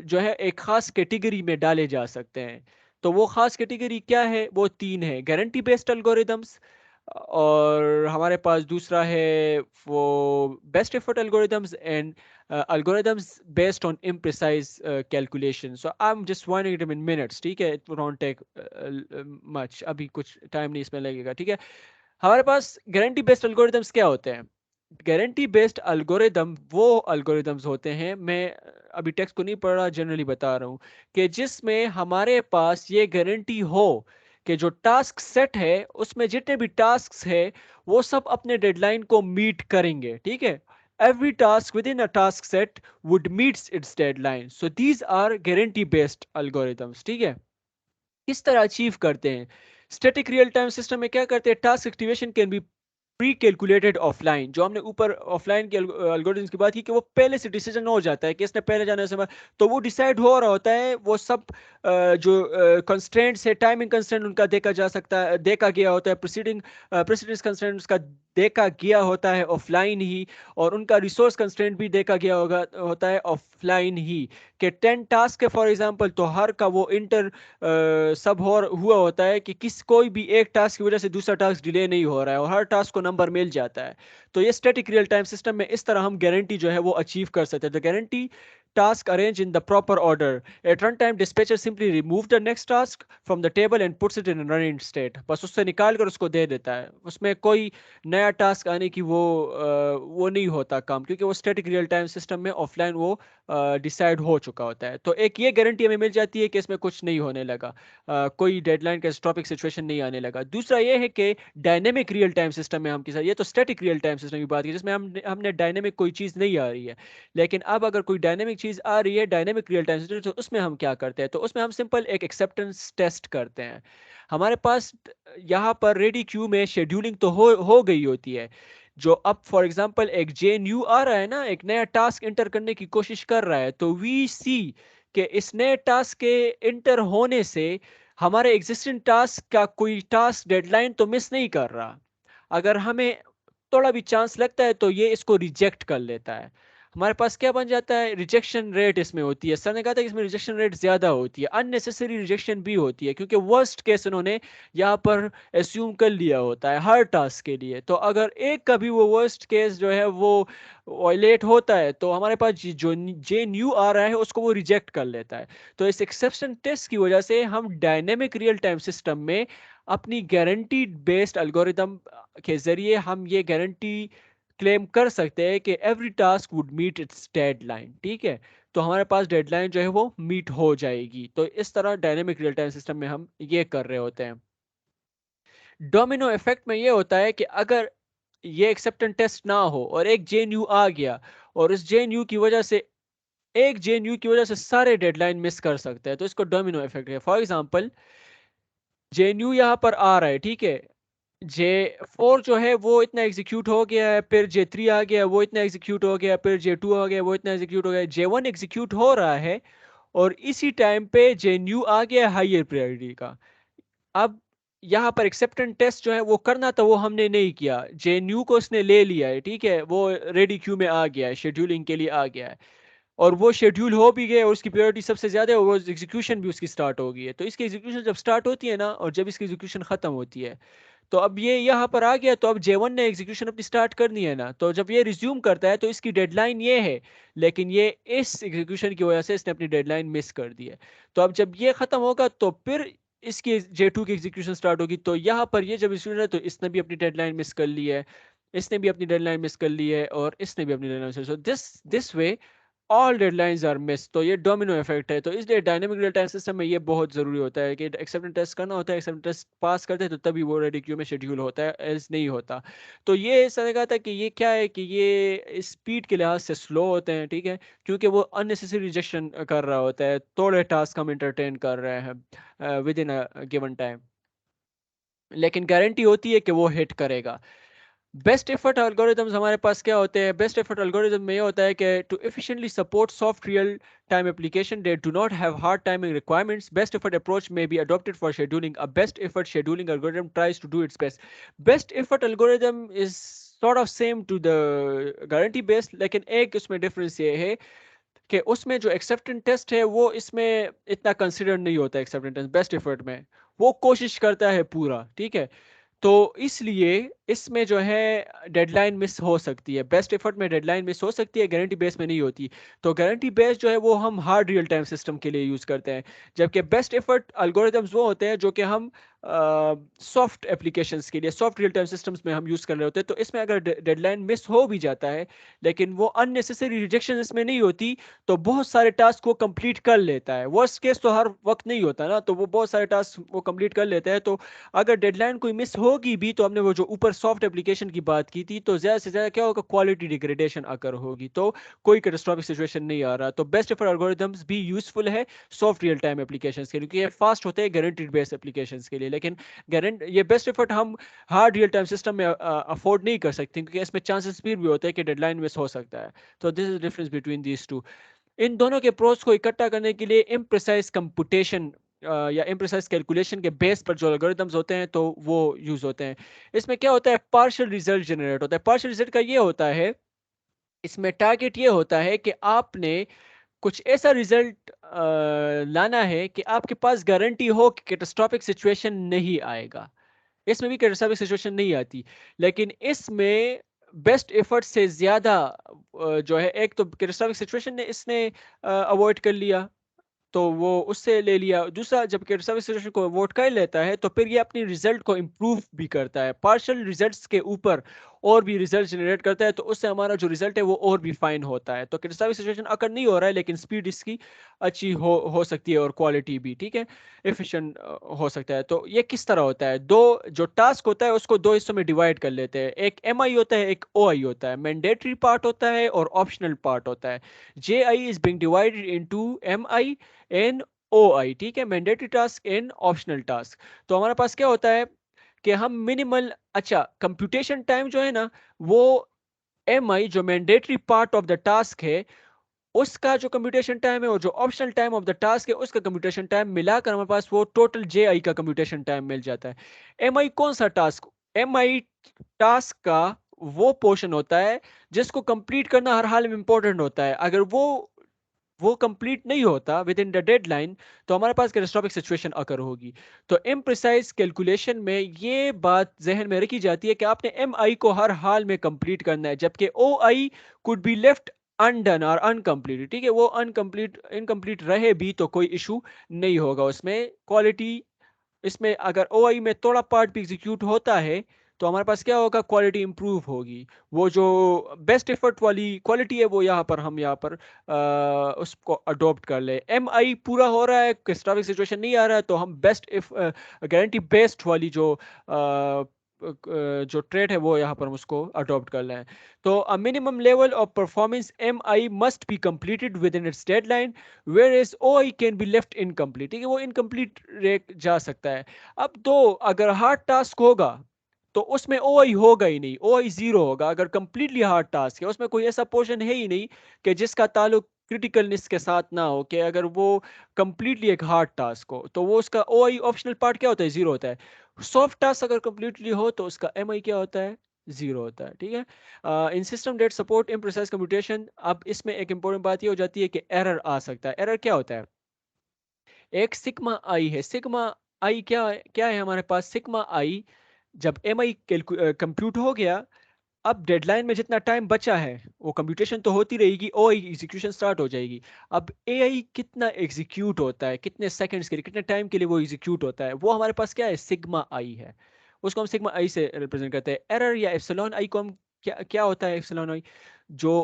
जो है एक खास कैटेगरी में डाले जा सकते हैं। तो वो खास कैटेगरी क्या है? वो तीन है: गारंटी बेस्ड एल्गोरिथम्स, और हमारे पास दूसरा है वो best effort algorithms, and algorithms based on imprecise calculation. So I'm just winding them in minutes, ठीक है? It won't take much, अभी कुछ टाइम नहीं इसमें लगेगा, ठीक है। हमारे पास गारंटी बेस्ड एल्गोरिथम्स क्या होते हैं? गारंटी बेस्ड एल्गोरिदम वो एल्गोरिदम्स होते हैं, मैं अभी टेक्स्ट को नहीं पढ़ रहा, जनरली बता रहा हूँ, कि जिसमें हमारे पास ये गारंटी हो कि जो टास्क सेट है उसमें जितने भी टास्क है वो सब अपने डेडलाइन को मीट करेंगे, ठीक है। Every task within a task set would meet its deadline. So these are guarantee based algorithms, ठीक है। किस तरह अचीव करते हैं? स्टैटिक रियल टाइम सिस्टम में क्या करते हैं? Task activation can be pre calculated offline. जो हमने ऊपर ऑफलाइन के एल्गोरिथम्स की बात की कि वो पहले से डिसीजन हो जाता है कि इसने पहले जाने से, तो वो डिसाइड हो रहा होता है, वो सब जो कंस्ट्रेंट्स है, टाइमिंग कंस्ट्रेंट उनका देखा जा सकता है, देखा गया होता है, प्रेसिडेंस कंस्ट्रेंट उसका देखा गया होता है ऑफलाइन ही, और उनका रिसोर्स कंस्ट्रेंट भी देखा गया होता है ऑफलाइन ही। कि 10 टास्क है फॉर एग्जांपल, तो हर का वो इंटर सब हुआ होता है कि कोई भी एक टास्क की वजह से दूसरा टास्क डिले नहीं हो रहा है, और हर टास्क को नंबर मिल जाता है। तो ये स्टैटिक रियल टाइम सिस्टम में इस तरह हम गारंटी जो है वो अचीव कर सकते हैं। The guarantee task arranged in the proper order. At runtime, dispatcher simply remove the next task from the table and puts it in a running state. बस उससे निकाल कर उसको दे देता है, उसमें कोई नया टास्क आने की वो नहीं होता काम, क्योंकि वो स्टैटिक रियल टाइम सिस्टम में ऑफलाइन वो डिसाइड हो चुका होता है। तो एक ये गारंटी हमें मिल जाती है कि इसमें कुछ नहीं होने लगा, कोई डेडलाइन का स्टॉपिक सिचुएशन नहीं आने लगा। दूसरा ये है कि डायनेमिक रियल टाइम सिस्टम में हम किसी, ये तो स्टैटिक रियल टाइम सिस्टम की बात की जिसमें हमने डायनेमिक कोई चीज़ नहीं आ रही है, लेकिन अब अगर कोई डायनेमिक चीज़ आ रही है डायनेमिक रियल टाइम सिस्टम, तो उसमें हम क्या करते हैं? तो उसमें हम सिंपल एक एक्सेप्टेंस टेस्ट करते हैं। हमारे पास यहाँ पर रेडी क्यू में शेड्यूलिंग तो हो गई होती है। जो अब फॉर एग्जांपल एक जेएनयू आ रहा है ना, एक नया टास्क इंटर करने की कोशिश कर रहा है, तो वी सी कि इस नए टास्क के इंटर होने से हमारे एग्जिस्टिंग टास्क का कोई टास्क डेडलाइन तो मिस नहीं कर रहा। अगर हमें थोड़ा भी चांस लगता है तो ये इसको रिजेक्ट कर लेता है। हमारे पास क्या बन जाता है, रिजेक्शन रेट इसमें होती है। सर ने कहा था कि इसमें रिजेक्शन रेट ज्यादा होती है, अननेसेसरी रिजेक्शन भी होती है, क्योंकि वर्स्ट केस उन्होंने यहाँ पर एस्यूम कर लिया होता है हर टास्क के लिए। तो अगर एक कभी वो वर्स्ट केस जो है वो वायलेट होता है तो हमारे पास जो जे न्यू आ रहा है उसको वो रिजेक्ट कर लेता है। तो इस एक्सेप्शन टेस्ट की वजह से हम डायनेमिक रियल टाइम सिस्टम में अपनी गारंटी बेस्ड एल्गोरिदम के जरिए हम ये गारंटी क्लेम कर सकते हैं कि every task would meet its deadline. ठीक है, तो हमारे पास डेडलाइन जो है वो मीट हो जाएगी। तो इस तरह डायनेमिक रियल टाइम सिस्टम में हम ये कर रहे होते हैं। डोमिनो इफेक्ट में ये होता है कि अगर ये एक्सेप्टेंस टेस्ट ना हो और एक जेएनयू आ गया और उस जेएनयू की वजह से एक जेएनयू की वजह से सारे डेडलाइन मिस कर सकते हैं, तो इसको डोमिनो इफेक्ट है। फॉर एग्जांपल जेएनयू यहाँ पर आ रहा है, ठीक है, J4 जो है वो इतना एग्जीक्यूट हो गया है, फिर J3 आ गया वो इतना एग्जीक्यूट हो गया, फिर J2 आ गया वो इतना एग्जीक्यूट हो गया, J1 एग्जीक्यूट हो रहा है और इसी टाइम पे JNU आ गया हायर प्रायोरिटी का। अब यहाँ पर एक्सेप्टेंस टेस्ट जो है वो करना था, वो हमने नहीं किया। JNU को उसने ले लिया है, ठीक है, वो रेडी क्यू में आ गया है, शेड्यूलिंग के लिए आ गया है और वो शेड्यूल हो भी गया और उसकी प्रायोरिटी सबसे ज्यादा है और वो एग्जीक्यूशन भी उसकी स्टार्ट हो गई है। तो इसकी एग्जीक्यूशन जब स्टार्ट होती है ना और जब इसकी एग्जीक्यूशन खत्म होती है तो अब ये यहाँ पर आ गया, तो अब J1 ने एग्जीक्यूशन अपनी स्टार्ट करनी है ना, तो जब ये रिज्यूम करता है तो इसकी डेडलाइन ये है, लेकिन ये इस एग्जीक्यूशन की वजह से इसने अपनी डेडलाइन मिस कर दी है। तो अब जब ये खत्म होगा तो फिर इसकी J2 की एग्जीक्यूशन स्टार्ट होगी। तो यहाँ पर ये जब एग्जीक्यूशन है तो इसने भी अपनी डेडलाइन मिस कर ली है, इसने भी अपनी डेडलाइन मिस कर ली है और इसने भी अपनी डेडलाइन मिस कर ली है। So this way all deadlines are miss. तो ये डोमिनो इफेक्ट है। तो इसलिए डायनेमिक रियल टाइम सिस्टम में ये बहुत जरूरी होता है कि एक्सेप्टेंस टेस्ट करना होता है, एक्सेप्टेंस टेस्ट पास करते हैं तो तभी वो रेडी क्यू में शेड्यूल होता है, एल्स नहीं होता। तो ये सर ने कहा था कि ये क्या है कि ये स्पीड के लिहाज से स्लो होते हैं, ठीक है, क्योंकि वो अननेसेसरी रिजेक्शन कर रहा होता है, थोड़े टास्क हम एंटरटेन कर रहे हैं with in a given time, लेकिन गारंटी होती है कि वो हिट करेगा। बेस्ट एफर्ट एल्गोरिथम्स हमारे पास क्या होते हैं? बेस्ट एफर्ट एल्गोरिथम में ये होता है कि to efficiently support soft real time application that do not have hard timing requirements, best effort approach may be adopted for scheduling. A best effort scheduling algorithm tries to do its best. Best effort algorithm is sort of same to the guarantee based, लेकिन एक उसमें difference ये है कि उसमें जो acceptance test है वो इसमें इतना कंसिडर नहीं होता। एक्सेप्टेंस टेस्ट बेस्ट एफर्ट में वो कोशिश करता है पूरा, ठीक है, तो इसलिए इसमें जो है डेडलाइन मिस हो सकती है। बेस्ट एफर्ट में डेडलाइन मिस हो सकती है, गारंटी बेस में नहीं होती। तो गारंटी बेस जो है वो हम हार्ड रियल टाइम सिस्टम के लिए यूज करते हैं, जबकि बेस्ट एफर्ट एल्गोरिथम्स वो होते हैं जो कि हम सॉफ्ट एप्लीकेशंस के लिए, सॉफ्ट रियल टाइम सिस्टम्स में हम यूज कर रहे होते हैं। तो इसमें अगर डेडलाइन मिस हो भी जाता है लेकिन वो अननेसेसरी रिजेक्शन इसमें नहीं होती, तो बहुत सारे टास्क को कंप्लीट कर लेता है। वर्स्ट केस तो हर वक्त नहीं होता ना, तो वो बहुत सारे टास्क वो कंप्लीट कर लेता है। तो अगर डेडलाइन कोई मिस होगी भी, तो हमने वो जो ऊपर सॉफ्ट एप्लीकेशन की बात की थी, तो ज्यादा से ज्यादा क्या होगा, क्वालिटी डिग्रेडेशन अगर होगी, तो कोई कैटास्ट्रॉफिक सिचुएशन नहीं आ रहा। तो बेस्ट एफर्ट एल्गोरिथम्स भी यूजफुल है सॉफ्ट रियल टाइम एप्लीकेशंस के लिए, क्योंकि ये फास्ट होते हैं गारंटीड बेस्ड एप्लीकेशंस के लिए। लेकिन ये बेस्ट एफर्ट हम हार्ड रियल टाइम सिस्टम में अफोर्ड नहीं कर सकते, क्योंकि इसमें चांसेस फिर भी होते हैं कि डेडलाइन मिस हो सकता है। तो this is difference between these two. इन दोनों के प्रोस को इकट्ठा करने के लिए इम्प्रिसाइज कंप्यूटेशन या इम्प्रिसाइज कैलकुलेशन के बेस पर जो एल्गोरिथम्स होते हैं तो वो यूज होते हैं। इसमें क्या होता है, पार्शियल रिजल्ट जनरेट होता है। पार्शियल रिजल्ट का ये होता है, इसमें टारगेट ये होता है कि आपने कुछ ऐसा रिजल्ट लाना है कि आपके पास गारंटी हो कि कैटास्ट्रॉफिक सिचुएशन नहीं आएगा। इसमें भी कैटास्ट्रॉफिक सिचुएशन नहीं आती, लेकिन इसमें बेस्ट एफर्ट से ज्यादा जो है, एक तो कैटास्ट्रॉफिक सिचुएशन ने इसने अवॉइड कर लिया तो वो उससे ले लिया, दूसरा जब सर्विस सिचुएशन को वोट कर लेता है तो फिर ये अपनी रिजल्ट को इम्प्रूव भी करता है। पार्शियल रिजल्ट्स के ऊपर और भी रिजल्ट जनरेट करता है, तो उससे हमारा जो रिजल्ट है वो और भी फाइन होता है। तो कैटास्ट्रॉफिक सिचुएशन अकर नहीं हो रहा है, लेकिन स्पीड इसकी अच्छी हो सकती है और क्वालिटी भी, ठीक है, एफिशिएंट हो सकता है। तो ये किस तरह होता है, दो जो टास्क होता है उसको दो हिस्सों में डिवाइड कर लेते हैं, एक एमआई होता है, एक ओआई होता है। मैंडेटरी पार्ट होता है और ऑप्शनल पार्ट होता है। JI is being divided into MI and OI, ठीक है, mandatory task and optional task. तो हमारे पास क्या होता है कि हम मिनिमल, अच्छा, कंप्यूटेशन टाइम जो है ना, वो एमआई जो mandatory part of the task है उसका जो कंप्यूटेशन टाइम है और जो optional time of the task है उसका कंप्यूटेशन टाइम मिलाकर हमारे पास वो टोटल जेआई का कंप्यूटेशन टाइम मिल जाता है। एमआई कौन सा टास्क, एमआई टास्क का वो पोर्शन होता है जिसको कंप्लीट करना हर हाल में इंपॉर्टेंट होता है। अगर वो कंप्लीट नहीं होता विद इन द डेडलाइन, तो हमारे पास कैटास्ट्रॉफिक सिचुएशन अकर होगी। तो इम्प्रिसाइज कैलकुलेशन में ये बात जहन में रखी जाती है कि आपने एम आई को हर हाल में कंप्लीट करना है, जबकि oh I could be left undone और अनकम्प्लीट, ठीक है, वो अनकम्प्लीट इनकम्प्लीट रहे भी तो कोई इशू नहीं होगा उसमें। क्वालिटी, इसमें अगर ओआई में थोड़ा पार्ट भी एग्जीक्यूट होता है तो हमारे पास क्या होगा, क्वालिटी इंप्रूव होगी। वो जो बेस्ट एफर्ट वाली क्वालिटी है वो यहाँ पर हम यहाँ पर उसको अडॉप्ट कर ले। एम आई पूरा हो रहा है, कैटास्ट्रॉफिक सिचुएशन नहीं आ रहा है, तो हम बेस्ट इफ गारंटी बेस्ड वाली जो ट्रेड है वो यहाँ पर हम उसको अडॉप्ट कर लें। तो a minimum level of performance M I must be completed within its deadline, whereas O I can be left incomplete, ठीक है, वो इनकम्प्लीट रह जा सकता है। अब तो अगर हार्ड टास्क होगा तो उसमें ओ आई होगा ही नहीं, ओ आई जीरो होगा। अगर कंप्लीटली हार्ड टास्क है उसमें कोई ऐसा पोर्शन है ही नहीं कि जिसका ताल्लुक क्रिटिकलनेस के साथ ना हो, कि अगर वो कंप्लीटली एक हार्ड टास्क हो तो वो उसका ओ आई ऑप्शनल पार्ट क्या होता है, जीरो होता है। सॉफ्ट टास्क अगर कंप्लीटली हो तो उसका एम आई क्या होता है, जीरो होता है, ठीक है। इन सिस्टम डेट सपोर्ट इम्प्रिसाइज कंप्यूटेशन, अब इसमें एक इंपॉर्टेंट बात ये हो जाती है कि एरर आ सकता है। एरर क्या होता है, एक सिग्मा आई है, सिग्मा आई क्या क्या है हमारे पास, सिग्मा आई जब एम आई कंप्यूट हो गया, अब डेडलाइन में जितना टाइम बचा है वो कंप्यूटेशन तो होती रहेगी, ओ आई एग्जीक्यूशन स्टार्ट हो जाएगी। अब ए आई कितना एग्जीक्यूट होता है, कितने सेकंड्स के लिए, कितने टाइम के लिए वो एग्जीक्यूट होता है, वो हमारे पास क्या है, सिग्मा आई है। उसको हम सिग्मा आई से रिप्रेजेंट करते हैं। एरर या एप्सिलॉन आई को हम क्या क्या होता है, एप्सिलॉन आई जो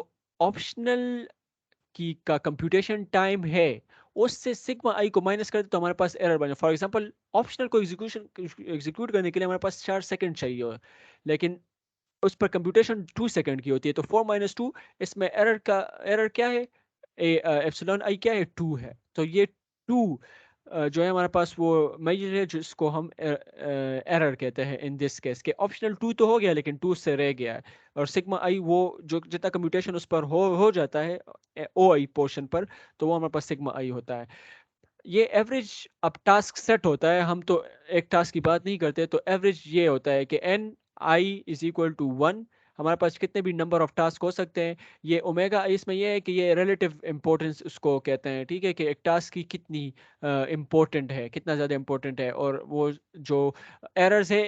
ऑप्शनल की का कंप्यूटेशन टाइम है उससे सिग्मा आई को माइनस कर दे तो हमारे पास एरर बने। फॉर एग्जांपल ऑप्शनल को एग्जीक्यूट करने के लिए हमारे पास 4 सेकंड चाहिए हो, लेकिन उस पर कंप्यूटेशन 2 सेकंड की होती है, तो 4 - 2 इसमें एरर क्या है, एप्सिलॉन आई क्या है, 2 है। तो ये 2 जो है हमारे पास वो मेजर है जिसको हम एरर कहते हैं इन दिस केस के। ऑप्शनल 2 तो हो गया लेकिन 2 से रह गया है, और सिग्मा आई वो जो जितना कंप्यूटेशन उस पर हो जाता है ओ आई पोर्शन पर, तो वो हमारे पास सिग्मा आई होता है। ये एवरेज अब टास्क सेट होता है, हम तो एक टास्क की बात नहीं करते, तो एवरेज ये होता है कि N I is equal to 1, हमारे पास कितने भी नंबर ऑफ टास्क हो सकते हैं। ये ओमेगा आई इसमें ये है कि ये रिलेटिव इंपॉर्टेंस उसको कहते हैं, ठीक है, कि एक टास्क की कितनी इंपॉर्टेंट है, कितना ज़्यादा इंपॉर्टेंट है, और वो जो एरर्स है,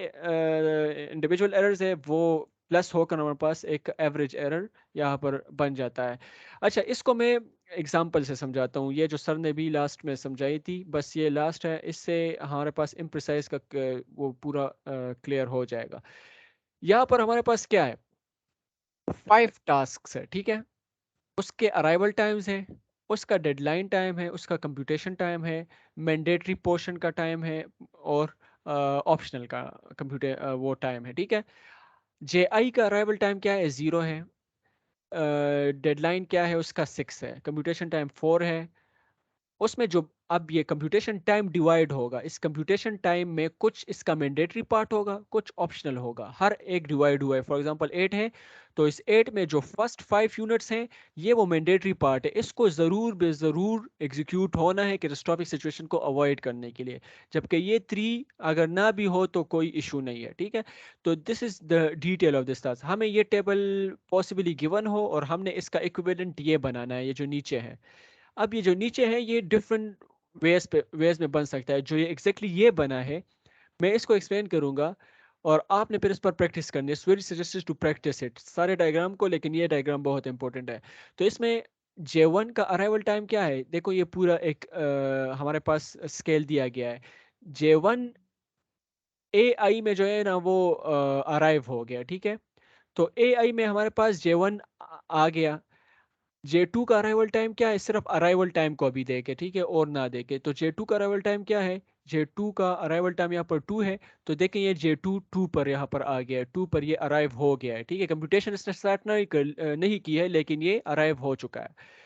इंडिविजुअल एरर्स है, वो प्लस होकर हमारे पास एक एवरेज एरर यहाँ पर बन जाता है। अच्छा, इसको मैं एग्जाम्पल से समझाता हूँ, ये जो सर ने भी लास्ट में समझाई थी, बस ये लास्ट है, इससे हमारे पास इम्प्रिसाइज का वो पूरा क्लियर हो जाएगा। यहाँ पर हमारे पास क्या है, 5 टास्क है, ठीक है, उसके अराइवल टाइम्स है, उसका डेडलाइन टाइम है, उसका कंप्यूटेशन टाइम है, मैंडेटरी पोर्शन का टाइम है, और ऑप्शनल का कंप्यूटर वो टाइम है, ठीक है। जे आई का अराइवल टाइम क्या है, 0 है, डेडलाइन क्या है उसका 6 है, कंप्यूटेशन टाइम 4 है। उसमें जो अब ये कंप्यूटेशन टाइम डिवाइड होगा, इस कंप्यूटेशन टाइम में कुछ इसका मैंडेटरी पार्ट होगा, कुछ ऑप्शनल होगा, हर एक डिवाइड हुआ है। फॉर एग्जांपल 8 है, तो इस 8 में जो फर्स्ट 5 यूनिट्स हैं ये वो मैंडेटरी पार्ट है, इसको ज़रूर बेज़रूर एग्जीक्यूट होना है कैटास्ट्रॉफिक सिचुएशन को अवॉइड करने के लिए, जबकि ये 3 अगर ना भी हो तो कोई इशू नहीं है, ठीक है। तो this is the detail of this task, हमें ये टेबल पॉसिबली गिवन हो और हमने इसका इक्विवेलेंट ये बनाना है, ये जो नीचे है। अब ये जो नीचे है ये डिफरेंट वेज में बन सकता है, जो ये एग्जैक्टली ये बना है मैं इसको एक्सप्लेन करूंगा और आपने फिर इस पर प्रैक्टिस करनी है। Very suggested to practice it सारे डायग्राम को, लेकिन ये डायग्राम बहुत इंपॉर्टेंट है। तो इसमें J1 का अराइवल टाइम क्या है, देखो ये पूरा एक हमारे पास स्केल दिया गया है। J1 AI में जो है ना वो अराइव हो गया, ठीक है। तो AI में हमारे पास J1 आ गया। J2 का अराइवल टाइम क्या है, सिर्फ अराइवल टाइम को अभी देखे, ठीक है, और ना देखे। तो J2 का अराइवल टाइम क्या है, J2 का अराइवल टाइम यहाँ पर 2 है। तो देखें ये J2 2 पर यहाँ पर आ गया है, 2 पर ये अराइव हो गया है, ठीक है। कंप्यूटेशन इसने स्टार्ट नहीं की है, लेकिन ये अराइव हो चुका है।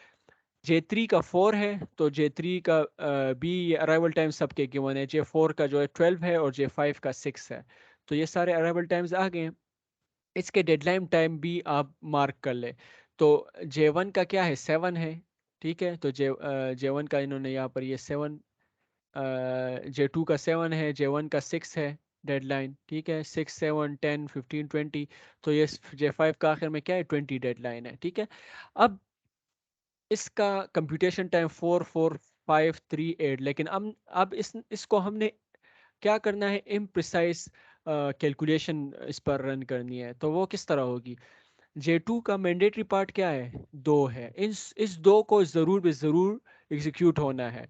J3 का 4 है, तो J3 का भी अराइवल टाइम सबके गिवन है। J4 का जो है 12 है और J5 का 6 है। तो ये सारे अराइवल टाइम्स आ गए हैं। इसके डेडलाइन टाइम भी आप मार्क कर ले। तो J1 का क्या है, 7 है, ठीक है। तो J1 का इन्होंने यहाँ पर ये 7, J2 का 7 है, J1 का 6 है डेडलाइन, ठीक है। 6 7 10 15 20। तो ये J5 का आखिर में क्या है, 20 डेडलाइन है, ठीक है। अब इसका कंप्यूटेशन टाइम 4 4 5 3 8, लेकिन अब इसको हमने क्या करना है, इम्प्रिसाइज कैलकुलेशन इस पर रन करनी है। तो वो किस तरह होगी, J2 का मैंडेटरी पार्ट क्या है, 2 है। इस 2 को ज़रूर भी ज़रूर एग्जीक्यूट होना है।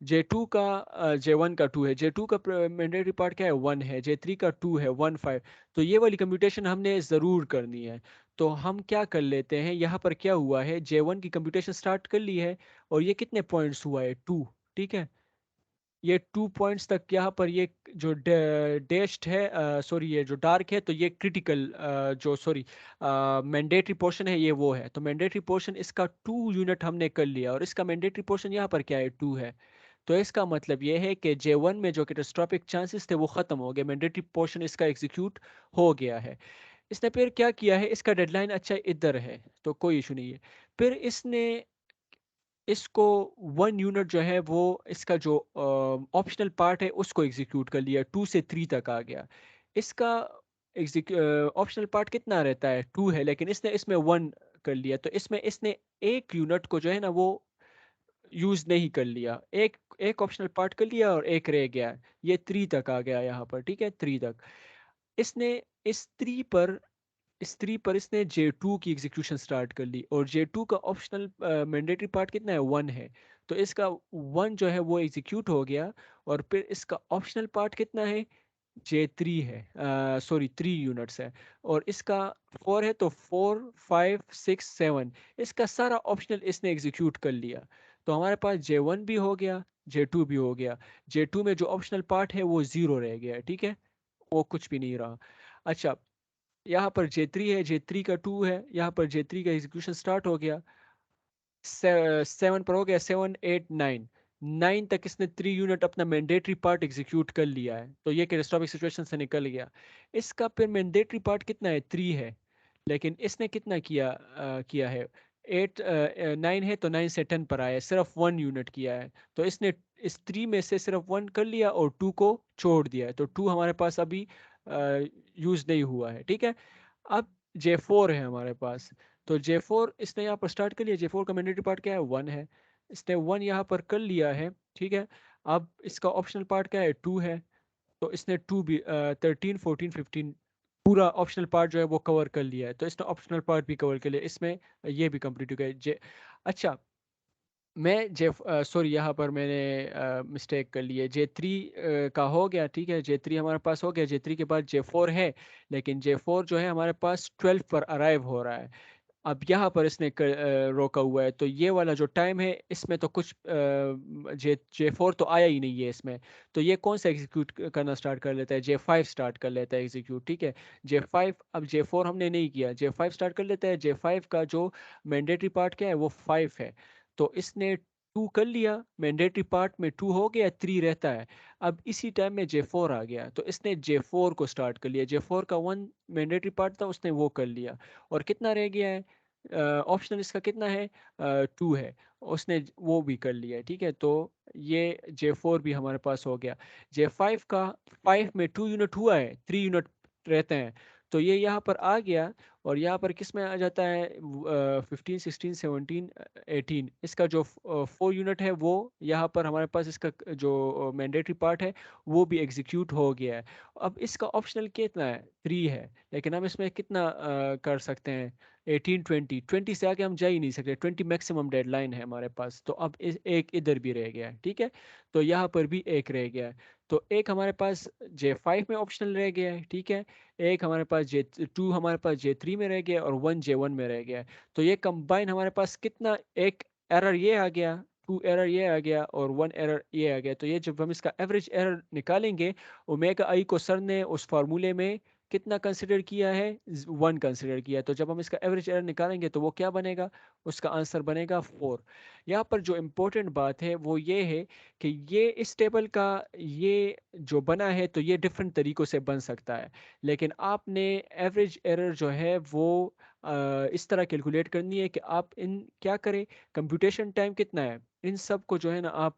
J2 का J1 का 2 है, J2 का मैंडेटरी पार्ट क्या है, 1 है, J3 का 2 है, 1 5। तो ये वाली कंप्यूटेशन हमने ज़रूर करनी है। तो हम क्या कर लेते हैं, यहाँ पर क्या हुआ है, J1 की कंप्यूटेशन स्टार्ट कर ली है, और ये कितने पॉइंट्स हुआ है, 2, ठीक है। ये 2 पॉइंट्स तक यहाँ पर ये जो डैश्ड है, सॉरी ये जो डार्क है, तो ये क्रिटिकल जो सॉरी मैंडेटरी पोर्शन है, ये वो है। तो मैंडेटरी पोर्शन इसका 2 यूनिट हमने कर लिया, और इसका मैंडेटरी पोर्शन यहाँ पर क्या है, 2 है। तो इसका मतलब ये है कि J1 में जो कैटास्ट्रोफिक चांसेस थे वो ख़त्म हो गए, मैंडेटरी पोर्शन इसका एग्जीक्यूट हो गया है। इसने फिर क्या किया है, इसका डेडलाइन अच्छा इधर है, तो कोई इशू नहीं है। फिर इसने इसको 1 यूनिट जो है वो इसका जो ऑप्शनल पार्ट है उसको एग्जीक्यूट कर लिया, 2 से 3 तक आ गया। इसका ऑप्शनल पार्ट कितना रहता है, 2 है, लेकिन इसने इसमें 1 कर लिया। तो इसमें इसने एक यूनिट को जो है ना वो यूज नहीं कर लिया, एक एक ऑप्शनल पार्ट कर लिया और एक रह गया। ये 3 तक आ गया यहाँ पर, ठीक है, 3 तक। इसने इस 3 पर इसने J2 की एग्जीक्यूशन स्टार्ट कर ली, और J2 का ऑप्शनल मैंडेटरी पार्ट कितना है, 1 है। तो इसका 1 जो है वो एग्जीक्यूट हो गया, और फिर इसका ऑप्शनल पार्ट कितना है, J3 है, सॉरी 3 यूनिट्स है, और इसका 4 है। तो 4 5 6 7 इसका सारा ऑप्शनल इसने एग्जीक्यूट कर लिया। तो हमारे पास J1 भी हो गया, J2 भी हो गया। J2 में जो ऑप्शनल पार्ट है वो 0 रह गया, ठीक है, वो कुछ भी नहीं रहा। अच्छा, यहाँ पर J3 है, J3 का 2 है, यहाँ पर J3 का एग्जीक्यूशन स्टार्ट हो गया। 7 पर हो गया, 7 8 9 9 तक इसने 3 यूनिट अपना मैंडेटरी पार्ट एग्जीक्यूट कर लिया है। तो ये कैटास्ट्रोफिक सिचुएशन से निकल गया। इसका फिर मैंडेटरी पार्ट कितना है, 3 है, लेकिन इसने कितना किया है, 8 9 है, तो 9 से 10 पर आया है, सिर्फ 1 यूनिट किया है। तो इसने इस 3 में से सिर्फ 1 कर लिया और 2 को छोड़ दिया है। तो 2 हमारे पास अभी यूज नहीं हुआ है, ठीक है। अब J4 है हमारे पास। तो J4 इसने यहाँ पर स्टार्ट कर लिया। J4 का मैंडेटरी पार्ट क्या है, 1 है। इसने 1 यहाँ पर कर लिया है, ठीक है। अब इसका ऑप्शनल पार्ट क्या है, 2 है। तो इसने 2 भी 13 14 15 पूरा ऑप्शनल पार्ट जो है वो कवर कर लिया है। तो इसने ऑप्शनल पार्ट भी कवर कर लिया, इसमें ये भी कंप्लीट हो गया। अच्छा, मैं सॉरी यहाँ पर मैंने मिस्टेक कर ली है। J3 का हो गया, ठीक है, J3 हमारे पास हो गया। J3 के बाद J4 है, लेकिन J4 जो है हमारे पास 12 पर अराइव हो रहा है। अब यहाँ पर इसने रोका हुआ है। तो ये वाला जो टाइम है इसमें तो कुछ J4 तो आया ही नहीं है इसमें। तो ये कौन सा एग्जीक्यूट करना स्टार्ट कर लेता है, J5 स्टार्ट कर लेता है एग्जीक्यूट, ठीक है। J5, अब J4 हमने नहीं किया, J5 स्टार्ट कर लेता है। J5 का जो मैंडेटरी पार्ट क्या है, वो 5 है। तो इसने 2 कर लिया, मैंडेटरी पार्ट में 2 हो गया, 3 रहता है। अब इसी टाइम में J4 आ गया, तो इसने J4 को स्टार्ट कर लिया। J4 का 1 मैंडेटरी पार्ट था, उसने वो कर लिया। और कितना रह गया है, ऑप्शनल इसका कितना है, 2 है, उसने वो भी कर लिया है, ठीक है। तो ये J4 भी हमारे पास हो गया। J5 का 5 में 2 यूनिट हुआ है, 3 यूनिट रहते हैं। तो ये यहाँ पर आ गया, और यहाँ पर किस में आ जाता है, 15 16 17 18। इसका जो 4 यूनिट है वो यहाँ पर हमारे पास इसका जो मैंडेटरी पार्ट है वो भी एग्जीक्यूट हो गया है। अब इसका ऑप्शनल कितना है, 3 है, लेकिन हम इसमें कितना कर सकते हैं, 18 20 20 से आगे हम जा ही नहीं सकते, 20 मैक्सिमम डेडलाइन है हमारे पास। तो अब एक इधर भी रह गया है, ठीक है। तो यहाँ पर भी एक रह गया है। तो एक हमारे पास J5 में ऑप्शनल रह गया है, ठीक है। एक हमारे पास J2 हमारे पास J3 में रह गया और 1 J1 में रह गया है। तो ये कंबाइन हमारे पास कितना, एक एरर ये आ गया, 2 एरर ये आ गया और 1 एरर ये आ गया। तो ये जब हम इसका एवरेज एरर निकालेंगे, ओमेगा आई को सर ने उस फार्मूले में कितना कंसिडर किया है, 1 कंसिडर किया है। तो जब हम इसका एवरेज एरर निकालेंगे तो वो क्या बनेगा, उसका आंसर बनेगा 4। यहाँ पर जो इम्पोर्टेंट बात है वो ये है कि ये इस टेबल का ये जो बना है तो ये डिफरेंट तरीक़ों से बन सकता है, लेकिन आपने एवरेज एरर जो है वो इस तरह कैलकुलेट करनी है कि आप इन क्या करें, कंप्यूटेशन टाइम कितना है इन सब को जो है ना आप,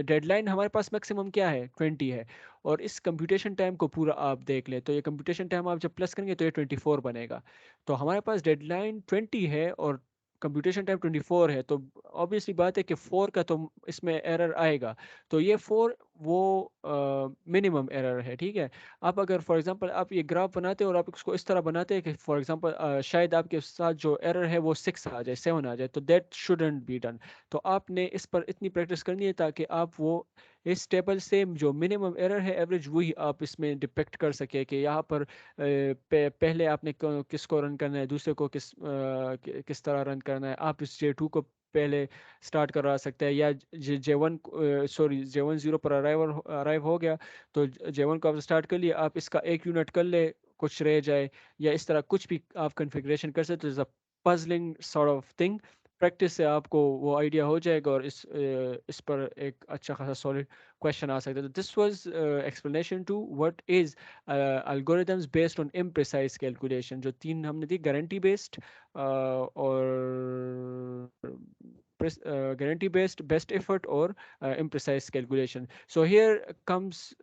डेडलाइन हमारे पास मैक्सिमम क्या है 20 है, और इस कंप्यूटेशन टाइम को पूरा आप देख लें। तो ये कंप्यूटेशन टाइम आप जब प्लस करेंगे तो ये 24 बनेगा। तो हमारे पास डेडलाइन 20 है और कंप्यूटेशन टाइम 24 है, तो ऑब्वियसली बात है कि 4 का तो इसमें एरर आएगा। तो ये 4 वो मिनिमम एरर है, ठीक है। आप अगर फॉर एग्जांपल आप ये ग्राफ बनाते और आप इसको इस तरह बनाते हैं कि फॉर एग्जांपल शायद आपके साथ जो एरर है वो 6 आ जाए, 7 आ जाए, तो दैट शुडंट बी डन। तो आपने इस पर इतनी प्रैक्टिस करनी है ताकि आप वो इस टेबल से जो मिनिमम एरर है एवरेज वही आप इसमें डिपेक्ट कर सके कि यहाँ पर पहले आपने किसको रन करना है, दूसरे को किस तरह रन करना है। आप इस J2 को पहले स्टार्ट करवा सकते हैं, या J1 सॉरी J1 0 पर अराइव हो गया तो J1 को आप स्टार्ट कर लिए, आप इसका एक यूनिट कर ले, कुछ रह जाए, या इस तरह कुछ भी आप कन्फिग्रेशन कर सकते हो। Puzzling sort of thing, practice से आपको वो आइडिया हो जाएगा और इस पर एक अच्छा खासा सॉलिड क्वेश्चन आ सकता है। तो this was explanation to what is algorithms based on imprecise calculation. जो तीन हमने दी, गारंटी बेस्ड और guarantee based, best effort, or imprecise calculation. So here comes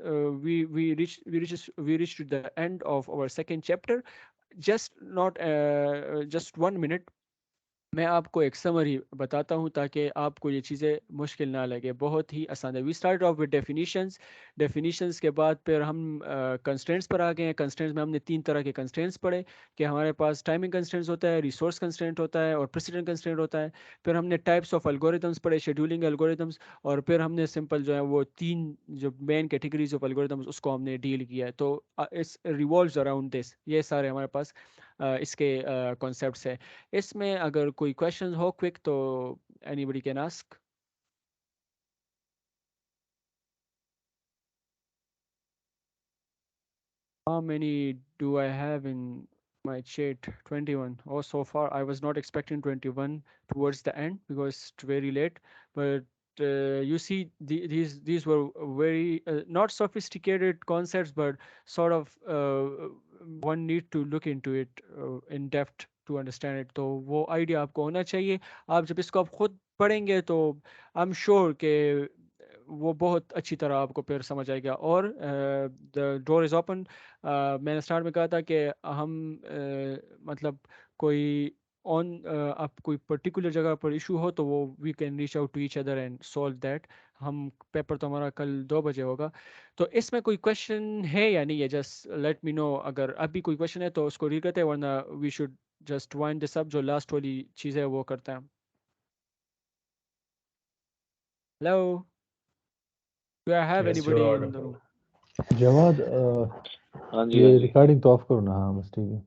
we reach to the end of our second chapter. Just not just 1 minute, मैं आपको एक summary बताता हूँ ताकि आपको ये चीज़ें मुश्किल ना लगे, बहुत ही आसान है। We start off with definitions, definitions के बाद फिर हम कंस्ट्रेंट्स पर आ गए हैं। कंस्ट्रेंट्स में हमने 3 तरह के कंस्ट्रेंट्स पढ़े कि हमारे पास टाइमिंग कंस्ट्रेंट्स होता है, रिसोर्स कंस्ट्रेंट होता है और प्रेसिडेंट कंस्ट्रेंट होता है। फिर हमने टाइप्स ऑफ एल्गोरिथम्स पढ़े, शेड्यूलिंग एल्गोरिथम्स, और फिर हमने सिंपल जो है वो 3 जो मेन कैटेगरीज ऑफ एल्गोरिथम्स उसको हमने डील किया है। तो इट्स रिवॉल्व्स अराउंड दिस, ये सारे हमारे पास इसके कॉन्सेप्ट्स हैं। इसमें अगर कोई क्वेश्चन हो क्विक तो anybody can ask. How many do I have in my chat? 21. Oh, so far I was not expecting 21 towards the end because it's very late. But you see, these were very not sophisticated concepts, but sort of one need to look into it in depth to understand it. तो वो idea आपको होना चाहिए। आप जब इसको आप खुद पढ़ेंगे तो आई एम श्योर के वो बहुत अच्छी तरह आपको फिर समझ आएगा। और द डोर इज़ ओपन। मैंने स्टार्ट में कहा था कि हम मतलब कोई आप कोई पर्टिकुलर जगह पर इशू हो तो वो we can reach out to each other and solve that. हम पेपर तो हमारा कल 2 बजे होगा। तो इसमें कोई क्वेश्चन है या नहीं है, जस्ट लेट मी नो। अगर अभी कोई क्वेश्चन है तो उसको रीड करते हैं, वरना we should just wind this up. जो लास्ट वाली चीज़ है वो करते हैं। Hello, do I have Yes, you're anybody in the audible. Room? Jawad हाँ जी ये हाँ जी रिकॉर्डिंग तो ऑफ करो ना। हाँ बस ठीक है।